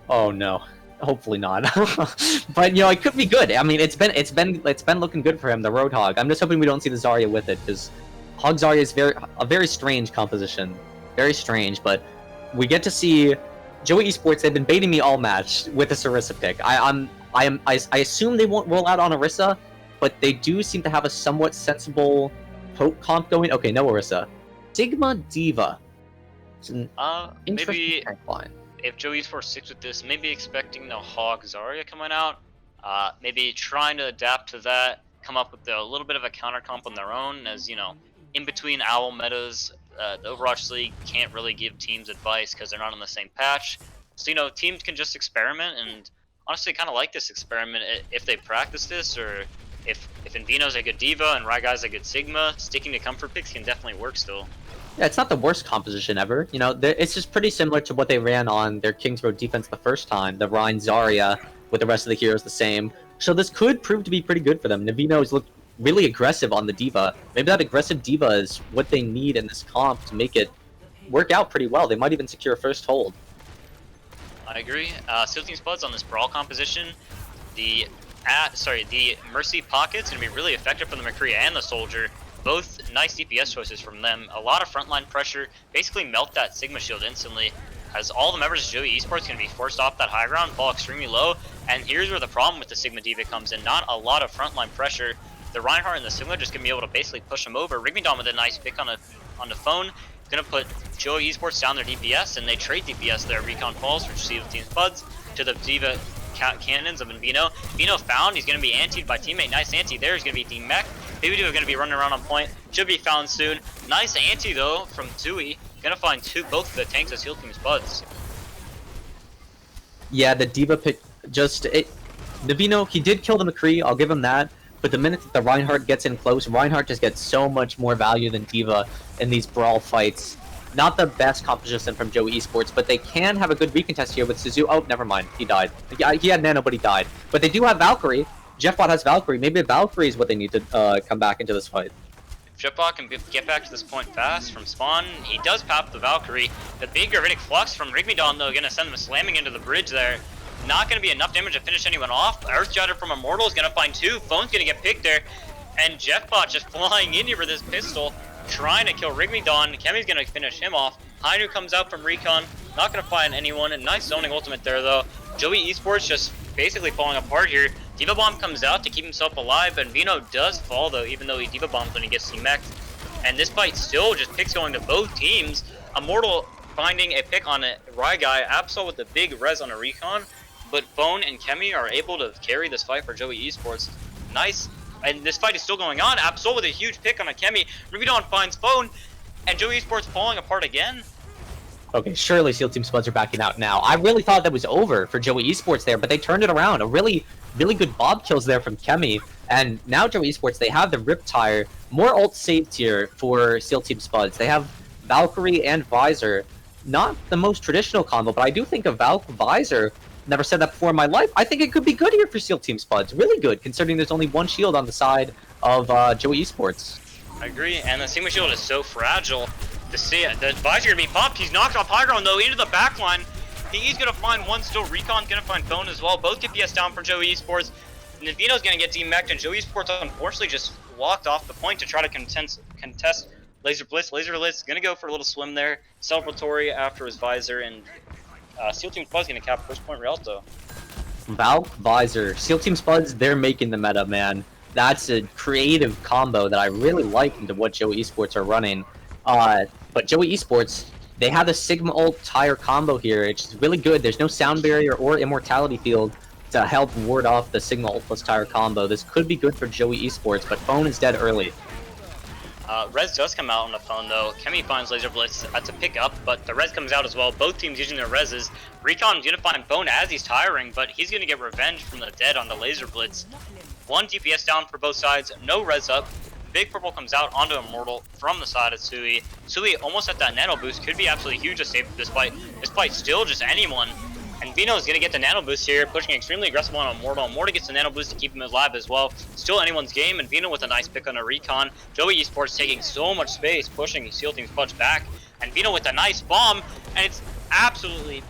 Oh no. Hopefully not. But you know, it could be good. I mean, it's been looking good for him, the Roadhog. I'm just hoping we don't see the Zarya with it, because Hog Zarya is a very strange composition. Very strange, but we get to see Joey Esports. They've been baiting me all match with the Sarissa pick. I assume they won't roll out on Orisa, but they do seem to have a somewhat sensible poke comp going. Okay, no Orisa. Sigma Diva. It's an interesting line. If Joey Esports sticks with this, maybe expecting the Hog Zarya coming out, maybe trying to adapt to that, come up with a little bit of a counter comp on their own, as you know, in between owl metas, the Overwatch League can't really give teams advice because they're not on the same patch. So you know, teams can just experiment, and honestly, kind of like this experiment if they practice this, or if Invino's a good Diva and Ryguy's a good Sigma, sticking to comfort picks can definitely work still. Yeah, it's not the worst composition ever. You know, it's just pretty similar to what they ran on their Kings Road defense the first time. The Rhine Zarya with the rest of the heroes the same. So this could prove to be pretty good for them. Navino's looked really aggressive on the Diva. Maybe that aggressive Diva is what they need in this comp to make it work out pretty well. They might even secure a first hold. I agree. Seal Team Spuds on this Brawl composition, the Mercy Pocket's going to be really effective for the McCree and the Soldier. Both nice DPS choices from them. A lot of frontline pressure. Basically melt that Sigma shield instantly. As all the members of Joey Esports going to be forced off that high ground, fall extremely low. And here's where the problem with the Sigma Diva comes in. Not a lot of frontline pressure. The Reinhardt and the Sigma just going to be able to basically push them over. Rigmydon with a nice pick on the phone. Going to put Joey Esports down their DPS, and they trade DPS there. Recon falls for Seal Team Spuds to the Diva cannons of Invino. Invino found. He's going to be antied by teammate. Nice anti there. He's going to be demech. Baby Diva going to be running around on point. Should be found soon. Nice anti though from Zui. Going to find both of the tanks of Seal Team Spuds. Yeah, the Diva pick Navino, he did kill the McCree. I'll give him that. But the minute that the Reinhardt gets in close, Reinhardt just gets so much more value than Diva in these brawl fights. Not the best composition from Joey Esports, but they can have a good recontest here with Suzu. Oh, never mind. He died. He had Nano, but he died. But they do have Valkyrie. Jeffbot has Valkyrie. Maybe Valkyrie is what they need to come back into this fight. If Jeffbot can get back to this point fast from spawn, he does pop the Valkyrie. The big Gravitic Flux from Rigmydon, though, going to send them slamming into the bridge there. Not going to be enough damage to finish anyone off. Earthshatter from Immortal is going to find 2. Phone's going to get picked there. And Jeffbot just flying in here with his pistol, trying to kill Rigmydon. Kemi's going to finish him off. Hainu comes out from Recon. not going to find anyone. Nice zoning ultimate there, though. Joey Esports just basically falling apart here. Diva Bomb comes out to keep himself alive, but Vino does fall, though, even though he Diva Bombs when he gets C-Mech'd. And this fight still just picks going to both teams. Immortal finding a pick on a Rye guy. Absol with the big res on a recon. But Phone and Kemi are able to carry this fight for Joey Esports. Nice. And this fight is still going on. Absol with a huge pick on a Kemi. Rubidon finds Phone. And Joey Esports falling apart again. Okay, surely SEAL Team Spuds are backing out now. I really thought that was over for Joey Esports there, but they turned it around. A really good Bob kills there from Kemi. And now Joey Esports, they have the Riptire. More ult saved here for SEAL Team Spuds. They have Valkyrie and Visor. Not the most traditional combo, but I do think of Visor. Never said that before in my life. I think it could be good here for SEAL Team Spuds. Really good, considering there's only one shield on the side of Joey Esports. I agree, and the Sigma shield is so fragile. To see it. The Visor gonna be popped. He's knocked off high ground though into the back line. He's gonna find one still. Recon's gonna find Phone as well. Both get PS down for Joey Esports. And Vino's gonna get demeched, and Joey Esports unfortunately just walked off the point to try to contest Laser Blitz. Laser Blitz gonna go for a little swim there. Celebratory after his Visor, and SEAL Team Spuds gonna cap first point Rialto. Valk, Visor. SEAL Team Spuds, they're making the meta, man. That's a creative combo that I really like into what Joey Esports are running. But Joey Esports, they have the Sigma ult Tire combo here. It's really good. There's no sound barrier or immortality field to help ward off the Sigma ult plus Tire combo. This could be good for Joey Esports, but Phone is dead early. Res does come out on the Phone though. Kemi finds Laser Blitz. That's a pick up, but the Res comes out as well. Both teams using their Reses. Recon's gonna find Phone as he's tiring, but he's gonna get revenge from the dead on the Laser Blitz. One DPS down for both sides, no Res up. Big Purple comes out onto Immortal from the side of Sui. Sui almost at that nano boost, could be absolutely huge to save this fight. This fight still just anyone. And Vino is going to get the nano boost here, pushing extremely aggressive on Immortal. Immortal gets the nano boost to keep him alive as well. Still anyone's game, and Vino with a nice pick on a recon. Joey Esports taking so much space, pushing SEAL Team Spuds back. And Vino with a nice bomb, and it's absolutely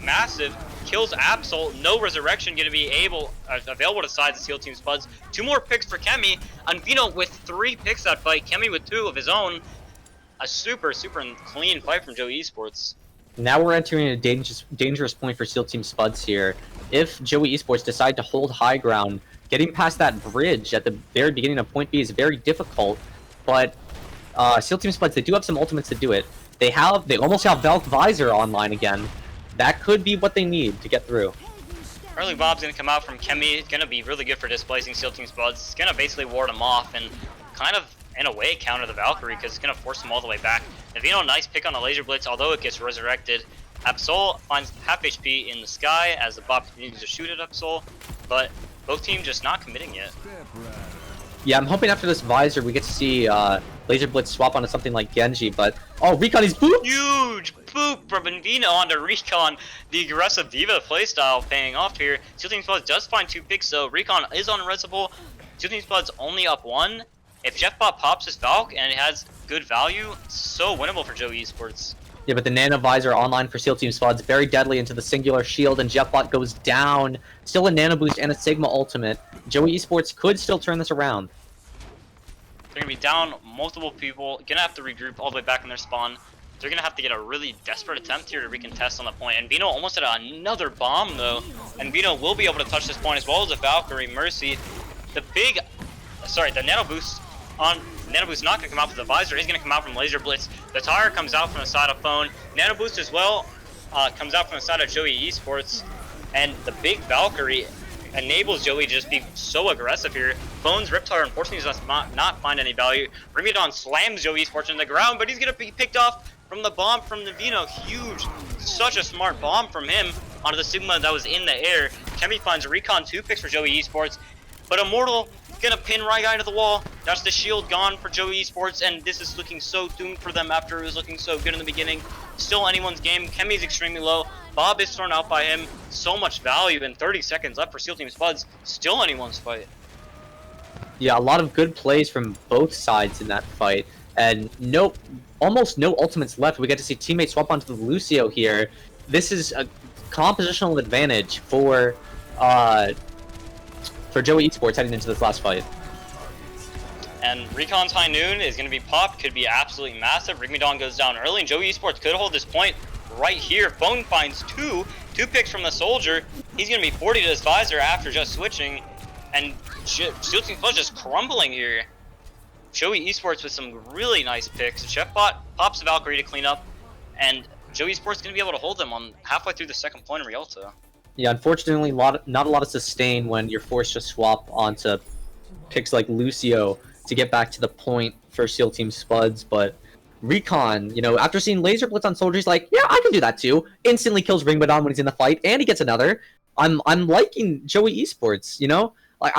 massive. Kills Absol, no resurrection going to be available to sides of SEAL Team Spuds. 2 more picks for Kemi, and Vino with 3 picks that fight. Kemi with 2 of his own. A super clean fight from Joey Esports. Now we're entering a dangerous point for SEAL Team Spuds here. If Joey Esports decide to hold high ground, getting past that bridge at the very beginning of point B is very difficult. But SEAL Team Spuds, they do have some ultimates to do it. They almost have Valk Visor online again. That could be what they need to get through. Early Bob's going to come out from Kemi. It's going to be really good for displacing SEAL Team Spuds. It's going to basically ward him off and kind of, in a way, counter the Valkyrie because it's going to force him all the way back. Navino, nice pick on the Laser Blitz, although it gets resurrected. Absol finds half HP in the sky as the Bob continues to shoot at Absol, but both teams just not committing yet. Yeah, I'm hoping after this Visor we get to see Laser Blitz swap onto something like Genji, but... Oh, Recon, he's boop! Huge boop from Vino onto Recon. The aggressive Diva playstyle paying off here. SEAL Team Spuds does find 2 picks, though. Recon is unresable. SEAL Team Spuds only up 1. If Jeffbot pops his Valk and it has good value, so winnable for Joey Esports. Yeah, but the Nano Visor online for SEAL Team Spuds, very deadly into the singular shield, and Jeffbot goes down. Still a Nano Boost and a Sigma Ultimate. Joey Esports could still turn this around. They're going to be down multiple people, going to have to regroup all the way back in their spawn. They're going to have to get a really desperate attempt here to recontest on the point. And Vino almost had another bomb, though. And Vino will be able to touch this point as well as a Valkyrie. Mercy. The Nano Boost not going to come out from the Visor. He's going to come out from Laser Blitz. The Tire comes out from the side of Phone. Nano Boost as well comes out from the side of Joey Esports. And the big Valkyrie enables Joey to just be so aggressive here. Phone's Riptire unfortunately does not find any value. Rimidon slams Joey Esports in the ground, but he's going to be picked off from the bomb from the Vino. Huge. Such a smart bomb from him onto the Sigma that was in the air. Kemi finds Recon 2 picks for Joey Esports. But Immortal gonna pin Right Guy to the wall. That's the shield gone for Joey Esports, and this is looking so doomed for them after it was looking so good in the beginning. Still anyone's game. Kemi's extremely low. Bob is thrown out by him. So much value in 30 seconds left for SEAL Team Spuds. Still anyone's fight. Yeah, a lot of good plays from both sides in that fight. And almost no ultimates left. We get to see teammates swap onto the Lucio here. This is a compositional advantage for Joey Esports heading into this last fight. And Recon's High Noon is going to be popped, could be absolutely massive. Rigmidon goes down early, and Joey Esports could hold this point. right here. Bone finds two picks from the soldier. He's gonna be 40 to his visor after just switching, and Steel Team Spuds just crumbling here. Joey Esports with some really nice picks. Chefbot pops Valkyrie to clean up, and Joey Esports gonna be able to hold them on halfway through the second point in Rialto. Yeah, unfortunately, not a lot of sustain when you're forced to swap onto picks like Lucio to get back to the point for Steel Team Spuds, but Recon, you know, after seeing Laser Blitz on Soldier, he's like, yeah, I can do that too. Instantly kills Ring Madon when he's in the fight, and he gets another. I'm liking Joey Esports, you know? Like,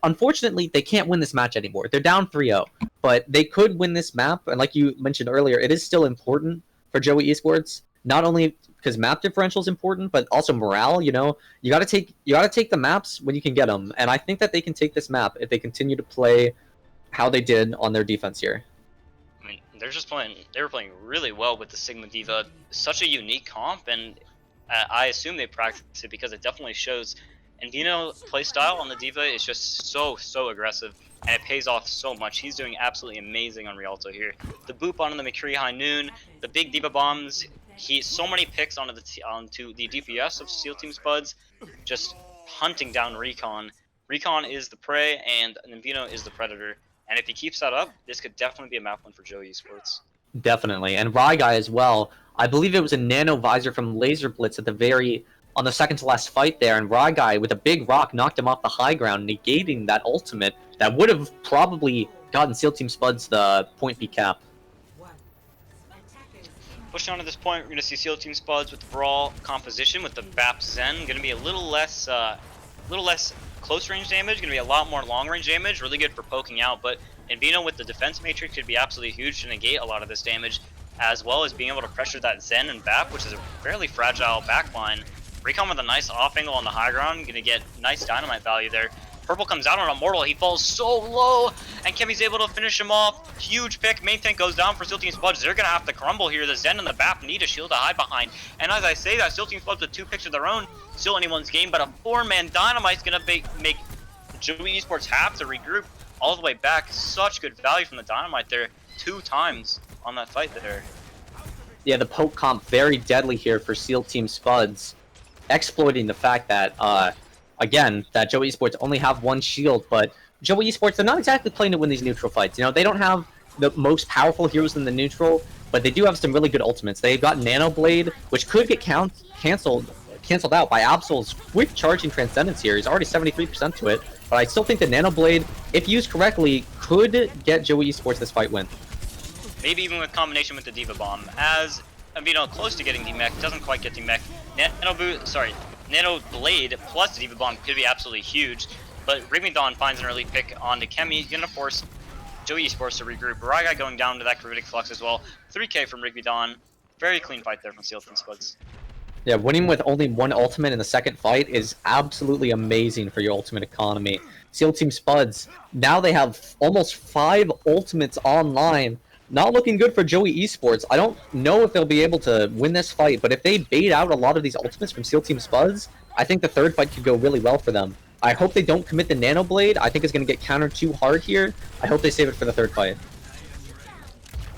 unfortunately, they can't win this match anymore. They're down 3-0, but they could win this map, and like you mentioned earlier, it is still important for Joey Esports, not only because map differential is important, but also morale. You know, you gotta take the maps when you can get them, and I think that they can take this map if they continue to play how they did on their defense here. I mean, they were playing really well with the Sigma Diva. Such a unique comp, and I assume they practice it because it definitely shows. And Dino's playstyle on the Diva is just so aggressive, and it pays off so much. He's doing absolutely amazing on Rialto here. The boop onto the McCree High Noon, the big Diva bombs. So many picks onto the DPS of Steel Team Spuds, just hunting down Recon. Recon is the prey, and Nvino is the predator. And if he keeps that up, this could definitely be a map win for Joey Esports. Definitely, and Ryguy as well. I believe it was a nano visor from Laser Blitz on the second to last fight there, and Ryguy with a big rock knocked him off the high ground, negating that ultimate that would have probably gotten Steel Team Spuds the point B cap. Pushing on to this point, we're going to see Steel Team Spuds with the Brawl composition with the BAP Zen. Going to be a little less close range damage, going to be a lot more long range damage, really good for poking out, but Nvino with the defense matrix could be absolutely huge to negate a lot of this damage, as well as being able to pressure that Zen and BAP, which is a fairly fragile backline. Recon with a nice off angle on the high ground, gonna get nice dynamite value there. Purple comes out on Immortal, he falls so low, and Kemi's able to finish him off. Huge pick, main tank goes down for Steel Team Spuds. They're gonna have to crumble here. The Zen and the BAP need a shield to hide behind. And as I say that, Steel Team Spuds with 2 picks of their own, still anyone's game, but a 4-man dynamite's gonna make Joey Esports have to regroup all the way back. Such good value from the dynamite there, 2 times on that fight there. Yeah, the poke comp very deadly here for Steel Team Spuds, exploiting the fact that, again, that Joey Esports only have 1 shield, but Joey Esports, they're not exactly playing to win these neutral fights. You know, they don't have the most powerful heroes in the neutral, but they do have some really good ultimates. They've got Nano Blade, which could get canceled out by Absol's quick charging Transcendence here. He's already 73% to it, but I still think the Nano Blade, if used correctly, could get Joey Esports this fight win. Maybe even with combination with the Diva Bomb, as Nvino close to getting demech, doesn't quite get demech. Nano Blade plus the Diva Bomb could be absolutely huge, but Rigmidon finds an early pick onto Kemi. He's gonna force Joey Esports to regroup. Ryguy going down to that Gravitic Flux as well. 3k from Rigmidon. Very clean fight there from Steel Team Spuds. Yeah, winning with only 1 ultimate in the second fight is absolutely amazing for your ultimate economy. Steel Team Spuds, now they have almost 5 ultimates online. Not looking good for Joey Esports. I don't know if they'll be able to win this fight, but if they bait out a lot of these ultimates from Steel Team Spuds, I think the third fight could go really well for them. I hope they don't commit the Nano Blade. I think it's going to get countered too hard here. I hope they save it for the third fight.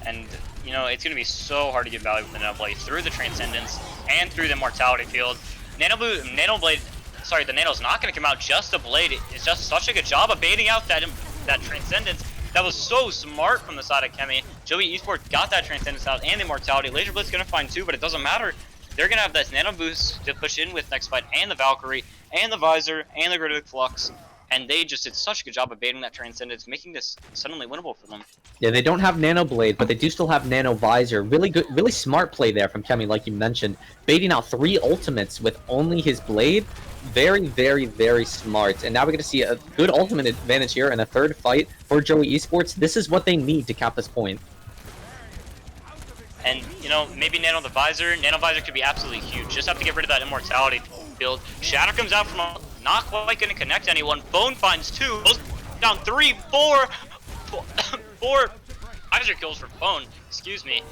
And, you know, it's going to be so hard to get value with the Nano Blade through the Transcendence and through the Immortality field. Nano Blade, sorry, the Nano's not going to come out, just the Blade. It's just such a good job of baiting out that Transcendence. That was so smart from the side of Kemi. Joey Esports got that Transcendence out and the Immortality. Laser Blitz gonna find 2, but it doesn't matter. They're gonna have this Nano Boost to push in with next fight, and the Valkyrie, and the Visor, and the Gravitic Flux. And they just did such a good job of baiting that Transcendence, making this suddenly winnable for them. Yeah, they don't have Nano Blade, but they do still have Nano Visor. Really good, really smart play there from Kemi, like you mentioned. Baiting out 3 ultimates with only his Blade. Very, very, very smart. And now we're going to see a good ultimate advantage here in a third fight for Joey Esports. This is what they need to cap this point. And, you know, maybe Nano Visor could be absolutely huge. Just have to get rid of that Immortality build. Shatter comes out from not quite going to connect anyone. Bone finds 2. Goes down 3, 4 Visor kills for Bone. Excuse me.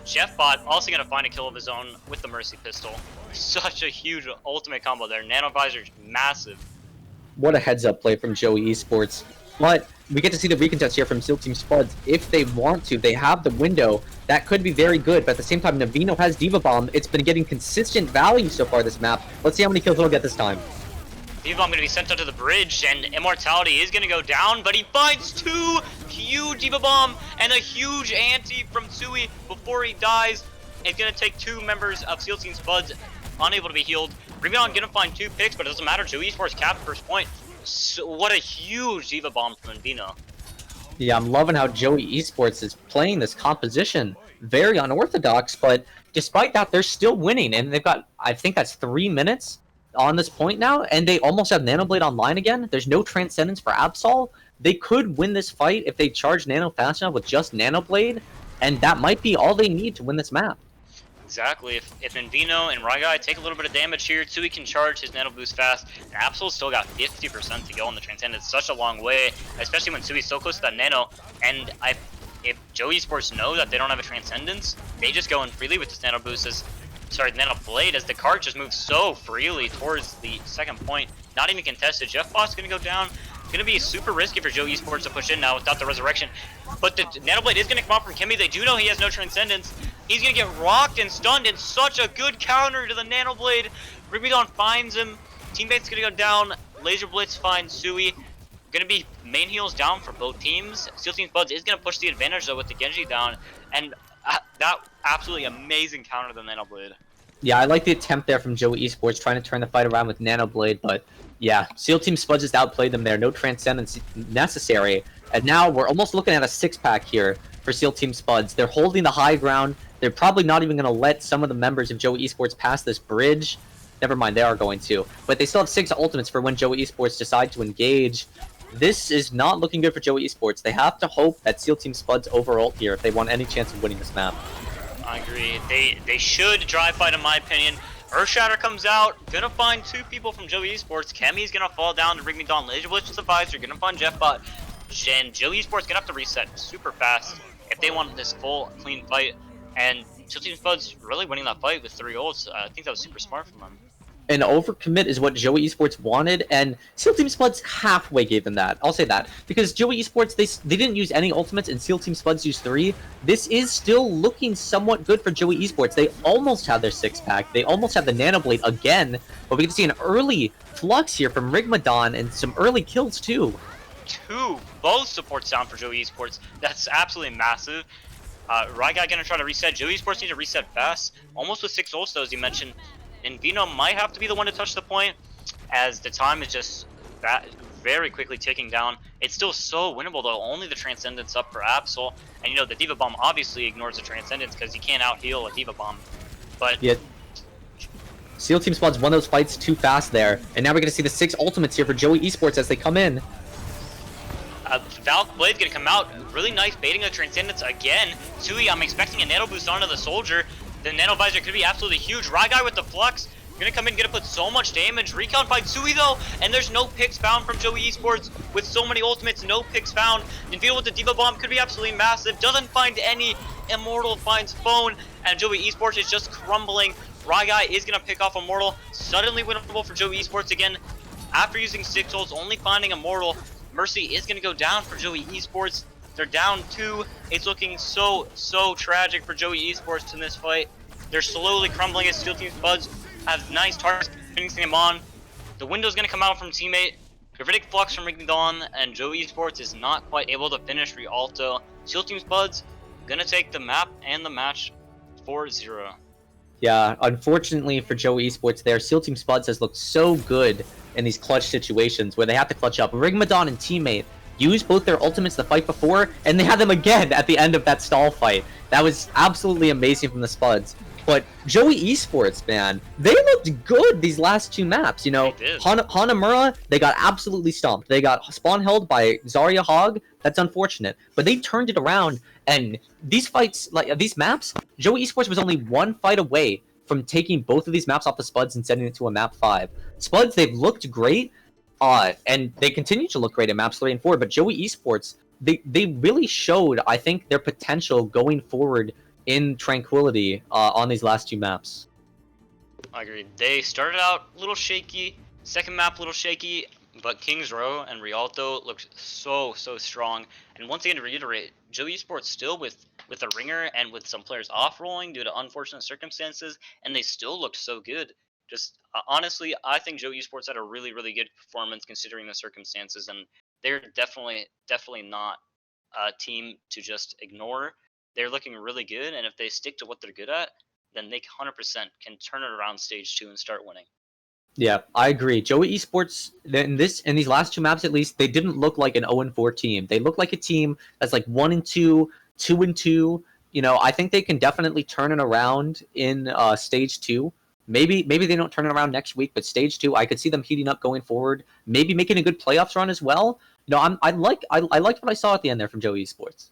Chefbot also going to find a kill of his own with the Mercy Pistol. Such a huge ultimate combo there. Nano Visor is massive. What a heads-up play from Joey Esports. But we get to see the recontest here from Seal Team Spuds. If they want to, they have the window. That could be very good, but at the same time, Navino has Diva Bomb. It's been getting consistent value so far this map. Let's see how many kills it'll get this time. Diva Bomb going to be sent onto the bridge, and Immortality is going to go down, but he finds 2 huge Diva Bomb and a huge anti from Tsui before he dies. It's going to take 2 members of Seal Team Spuds unable to be healed. Rebound going to find 2 picks, but it doesn't matter. Joey eSports capped first point. So what a huge Diva Bomb from Navino. Yeah, I'm loving how Joey Esports is playing this composition. Very unorthodox, but despite that, they're still winning, and they've got, I think that's 3 minutes on this point now, and they almost have Nanoblade online again. There's no Transcendence for Absol. They could win this fight if they charge Nano fast enough with just Nanoblade, and that might be all they need to win this map. Exactly. If Nvino and Ryguy take a little bit of damage here, Tsui can charge his Nano Boost fast, and Absol's still got 50% to go on the Transcendence. Such a long way, especially when Tsui's so close to that Nano, and if Joey Esports know that they don't have a Transcendence, they just go in freely with this Nano Boost Nano Blade, as the cart just moves so freely towards the second point. Not even contested. Jeff Boss gonna go down. Gonna be super risky for Joe Esports to push in now without the resurrection. But the Nano Blade is gonna come out from Kimmy. They do know he has no Transcendence. He's gonna get rocked and stunned, and such a good counter to the Nano Blade. Ribidon finds him. Teammate's gonna go down. Laser Blitz finds Sui. Gonna be main heals down for both teams. Steel Team Spuds is gonna push the advantage though with the Genji down, and that absolutely amazing counter to the Nano Blade. Yeah, I like the attempt there from Joey Esports trying to turn the fight around with Nano Blade, but yeah, Seal Team Spuds just outplayed them there. No Transcendence necessary. And now we're almost looking at a 6-pack here for Seal Team Spuds. They're holding the high ground. They're probably not even going to let some of the members of Joey Esports pass this bridge. Never mind, they are going to. But they still have 6 ultimates for when Joey Esports decide to engage. This is not looking good for Joey Esports. They have to hope that Seal Team Spuds over-ult here if they want any chance of winning this map. I agree. They should drive fight in my opinion. Earthshatter comes out, gonna find 2 people from Joey Esports. Kemi's gonna fall down to bring me down. Laser Blitz to the visor, gonna find Jeffbot. And Joey Esports gonna have to reset super fast if they want this full clean fight. And Seal Team Spuds really winning that fight with 3 ults. I think that was super smart from them. An overcommit is what Joey Esports wanted, and Seal Team Spuds halfway gave them that. I'll say that. Because Joey Esports, they didn't use any ultimates, and Seal Team Spuds used 3. This is still looking somewhat good for Joey Esports. They almost have their 6-pack. They almost have the Nano Blade again, but we can see an early flux here from Rigmadon, and some early kills too. 2, both supports down for Joey Esports. That's absolutely massive. Ryguy gonna try to reset. Joey Esports need to reset fast. Almost with 6 ults though, as you mentioned. And Vino might have to be the one to touch the point, as the time is just very quickly ticking down. It's still so winnable though, only the Transcendence up for Absol. And you know, the Diva Bomb obviously ignores the Transcendence because you can't out-heal a Diva Bomb. But yeah, Seal Team Spuds won those fights too fast there. And now we're going to see the 6 ultimates here for Joey Esports as they come in. Valk Blade's gonna come out, really nice baiting the Transcendence again. Tsui, I'm expecting a Nano Boost onto the Soldier. The Nano Visor could be absolutely huge. Ryguy with the Flux, gonna come in, gonna put so much damage. Recon by Tsui though, and there's no picks found from Joey Esports. With so many ultimates, no picks found. Nvidia with the Diva Bomb could be absolutely massive. Doesn't find any. Immortal finds Phone, and Joey Esports is just crumbling. Ryguy is gonna pick off Immortal. Suddenly winnable for Joey Esports again. After using 6 ults, only finding Immortal. Mercy is gonna go down for Joey Esports. They're down 2. It's looking so tragic for Joey Esports in this fight. They're slowly crumbling as Steel Team Spuds have nice targets, finishing them on. The window's gonna come out from teammate. Gravitic Flux from Rigdon, and Joey Esports is not quite able to finish Rialto. Steel Team Spuds gonna take the map and the match 4-0. Yeah, unfortunately for Joey Esports there, Seal Team Spuds has looked so good in these clutch situations where they have to clutch up. Rigmadon and teammate used both their ultimates the fight before, and they had them again at the end of that stall fight. That was absolutely amazing from the Spuds. But Joey Esports, man, they looked good these last 2 maps. You know, Hanamura, they got absolutely stomped. They got spawn held by Zarya Hog. That's unfortunate. But they turned it around, and these fights, like these maps, Joey Esports was only 1 fight away from taking both of these maps off the Spuds and sending it to a map 5. Spuds, they've looked great, and they continue to look great in maps 3 and 4, but Joey Esports, they really showed, I think, their potential going forward in Tranquility on these last 2 maps. I agree. They started out a little shaky, second map a little shaky, But Kings Row and Rialto looked so strong. And once again, to reiterate, Joe Esports still with a ringer and with some players off rolling due to unfortunate circumstances, and they still looked so good. Just honestly, I think Joe Esports had a really good performance considering the circumstances, and they're definitely not a team to just ignore. They're looking really good, and if they stick to what they're good at, then they 100% can turn it around stage 2 and start winning. Yeah, I agree. Joey Esports in these last two maps at least, they didn't look like an 0-4 team. They look like a team that's like 1-2, 2-2. You know, I think they can definitely turn it around in stage 2. Maybe they don't turn it around next week, but stage 2, I could see them heating up going forward. Maybe making a good playoffs run as well. You know, I liked what I saw at the end there from Joey Esports.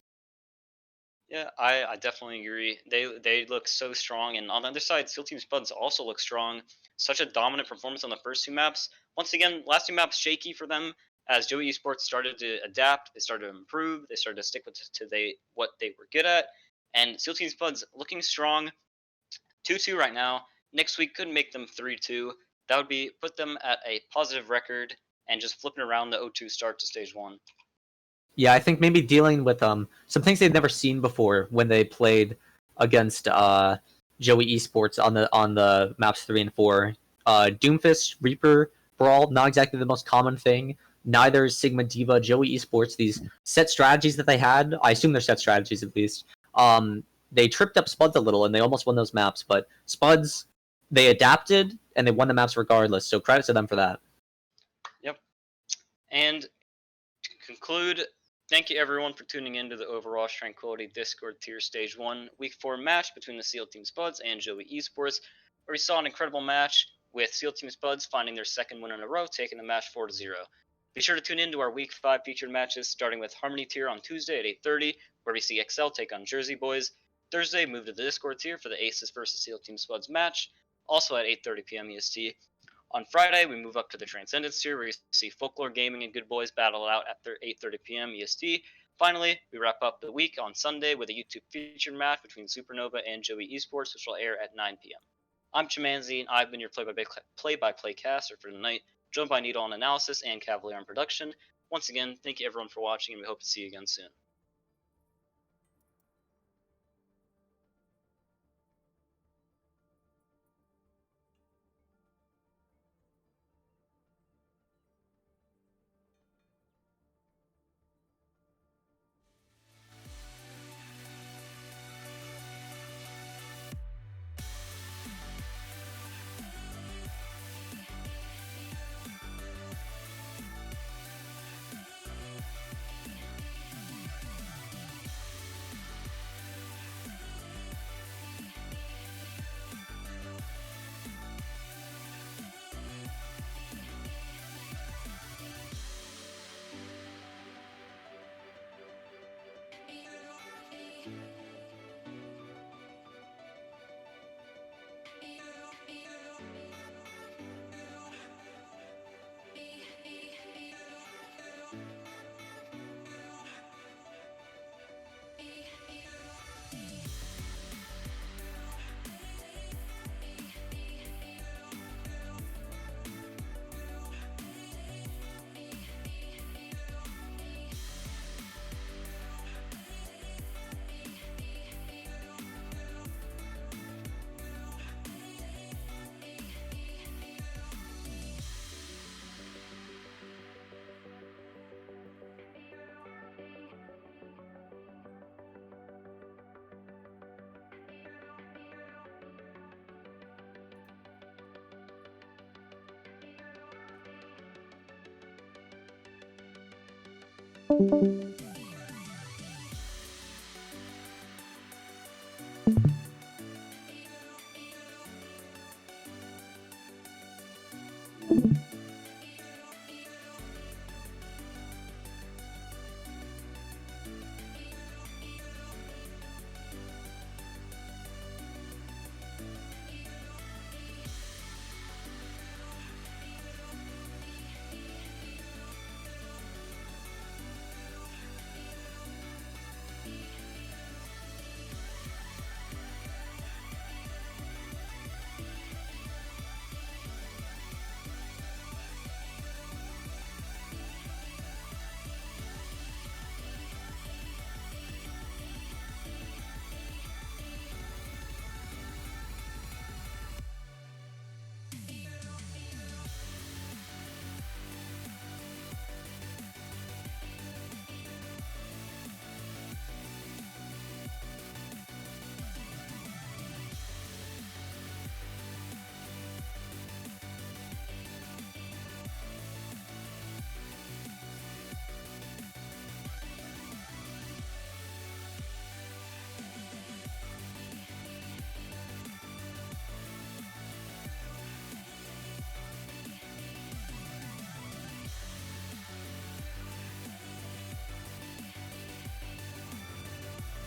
Yeah, I definitely agree. They look so strong, and on the other side, Steel Team Spuds also look strong. Such a dominant performance on the first two maps. Once again, last two maps shaky for them as Joey Esports started to adapt. They started to improve. They started to stick with what they were good at. And Steel Team Spuds looking strong, 2-2 right now. Next week could make them 3-2. That would be put them at a positive record and just flipping around the 0-2 start to stage 1. Yeah, I think maybe dealing with some things they've never seen before when they played against Joey Esports on the maps 3 and 4. Doomfist, Reaper, Brawl, not exactly the most common thing. Neither is Sigma Diva, Joey Esports. These set strategies that they had, I assume they're set strategies at least. They tripped up Spuds a little and they almost won those maps, but Spuds, they adapted and they won the maps regardless. So credit to them for that. Yep. And to conclude, thank you everyone for tuning in to the Overwatch Tranquility Discord Tier Stage 1 Week 4 match between the SEAL Team Spuds and Joey Esports, where we saw an incredible match with SEAL Team Spuds finding their second win in a row, taking the match 4-0. Be sure to tune in to our Week 5 featured matches, starting with Harmony Tier on Tuesday at 8:30, where we see Excel take on Jersey Boys. Thursday, move to the Discord Tier for the Aces vs SEAL Team Spuds match, also at 8:30 p.m. EST. On Friday, we move up to the Transcendence Tier, where you see Folklore Gaming and Good Boys battle out at 8:30 p.m. EST. Finally, we wrap up the week on Sunday with a YouTube featured match between Supernova and Joey Esports, which will air at 9 p.m. I'm Chimanzi, and I've been your play-by-play caster for tonight, joined by Needle on Analysis and Cavalier on Production. Once again, thank you everyone for watching, and we hope to see you again soon.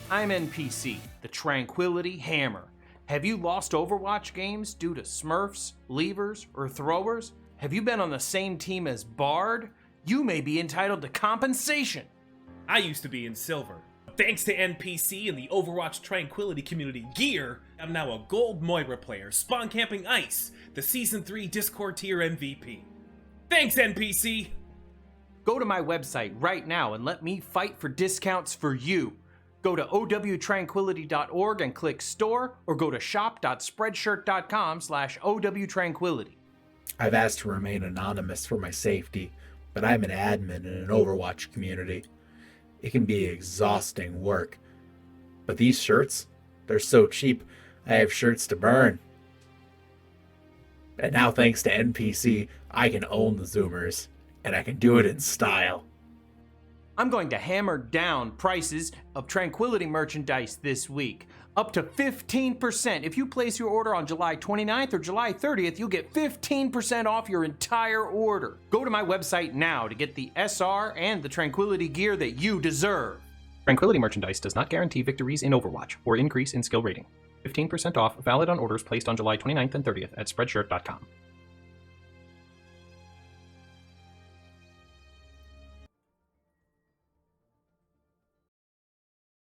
I'm NPC, the Tranquility Hammer. Have you lost Overwatch games due to smurfs, levers, or throwers? Have you been on the same team as Bard? You may be entitled to compensation. I used to be in silver. Thanks to NPC and the Overwatch Tranquility community gear, I'm now a gold Moira player, spawn camping Ice, the Season 3 Discord tier MVP. Thanks, NPC! Go to my website right now and let me fight for discounts for you. Go to owtranquility.org and click store, or go to shop.spreadshirt.com/owtranquility. I've asked to remain anonymous for my safety, but I'm an admin in an Overwatch community. It can be exhausting work. But these shirts, they're so cheap, I have shirts to burn. And now thanks to NPC, I can own the Zoomers, and I can do it in style. I'm going to hammer down prices of Tranquility merchandise this week. Up to 15%. If you place your order on July 29th or July 30th, you'll get 15% off your entire order. Go to my website now to get the SR and the Tranquility gear that you deserve. Tranquility merchandise does not guarantee victories in Overwatch or increase in skill rating. 15% off, valid on orders placed on July 29th and 30th at Spreadshirt.com.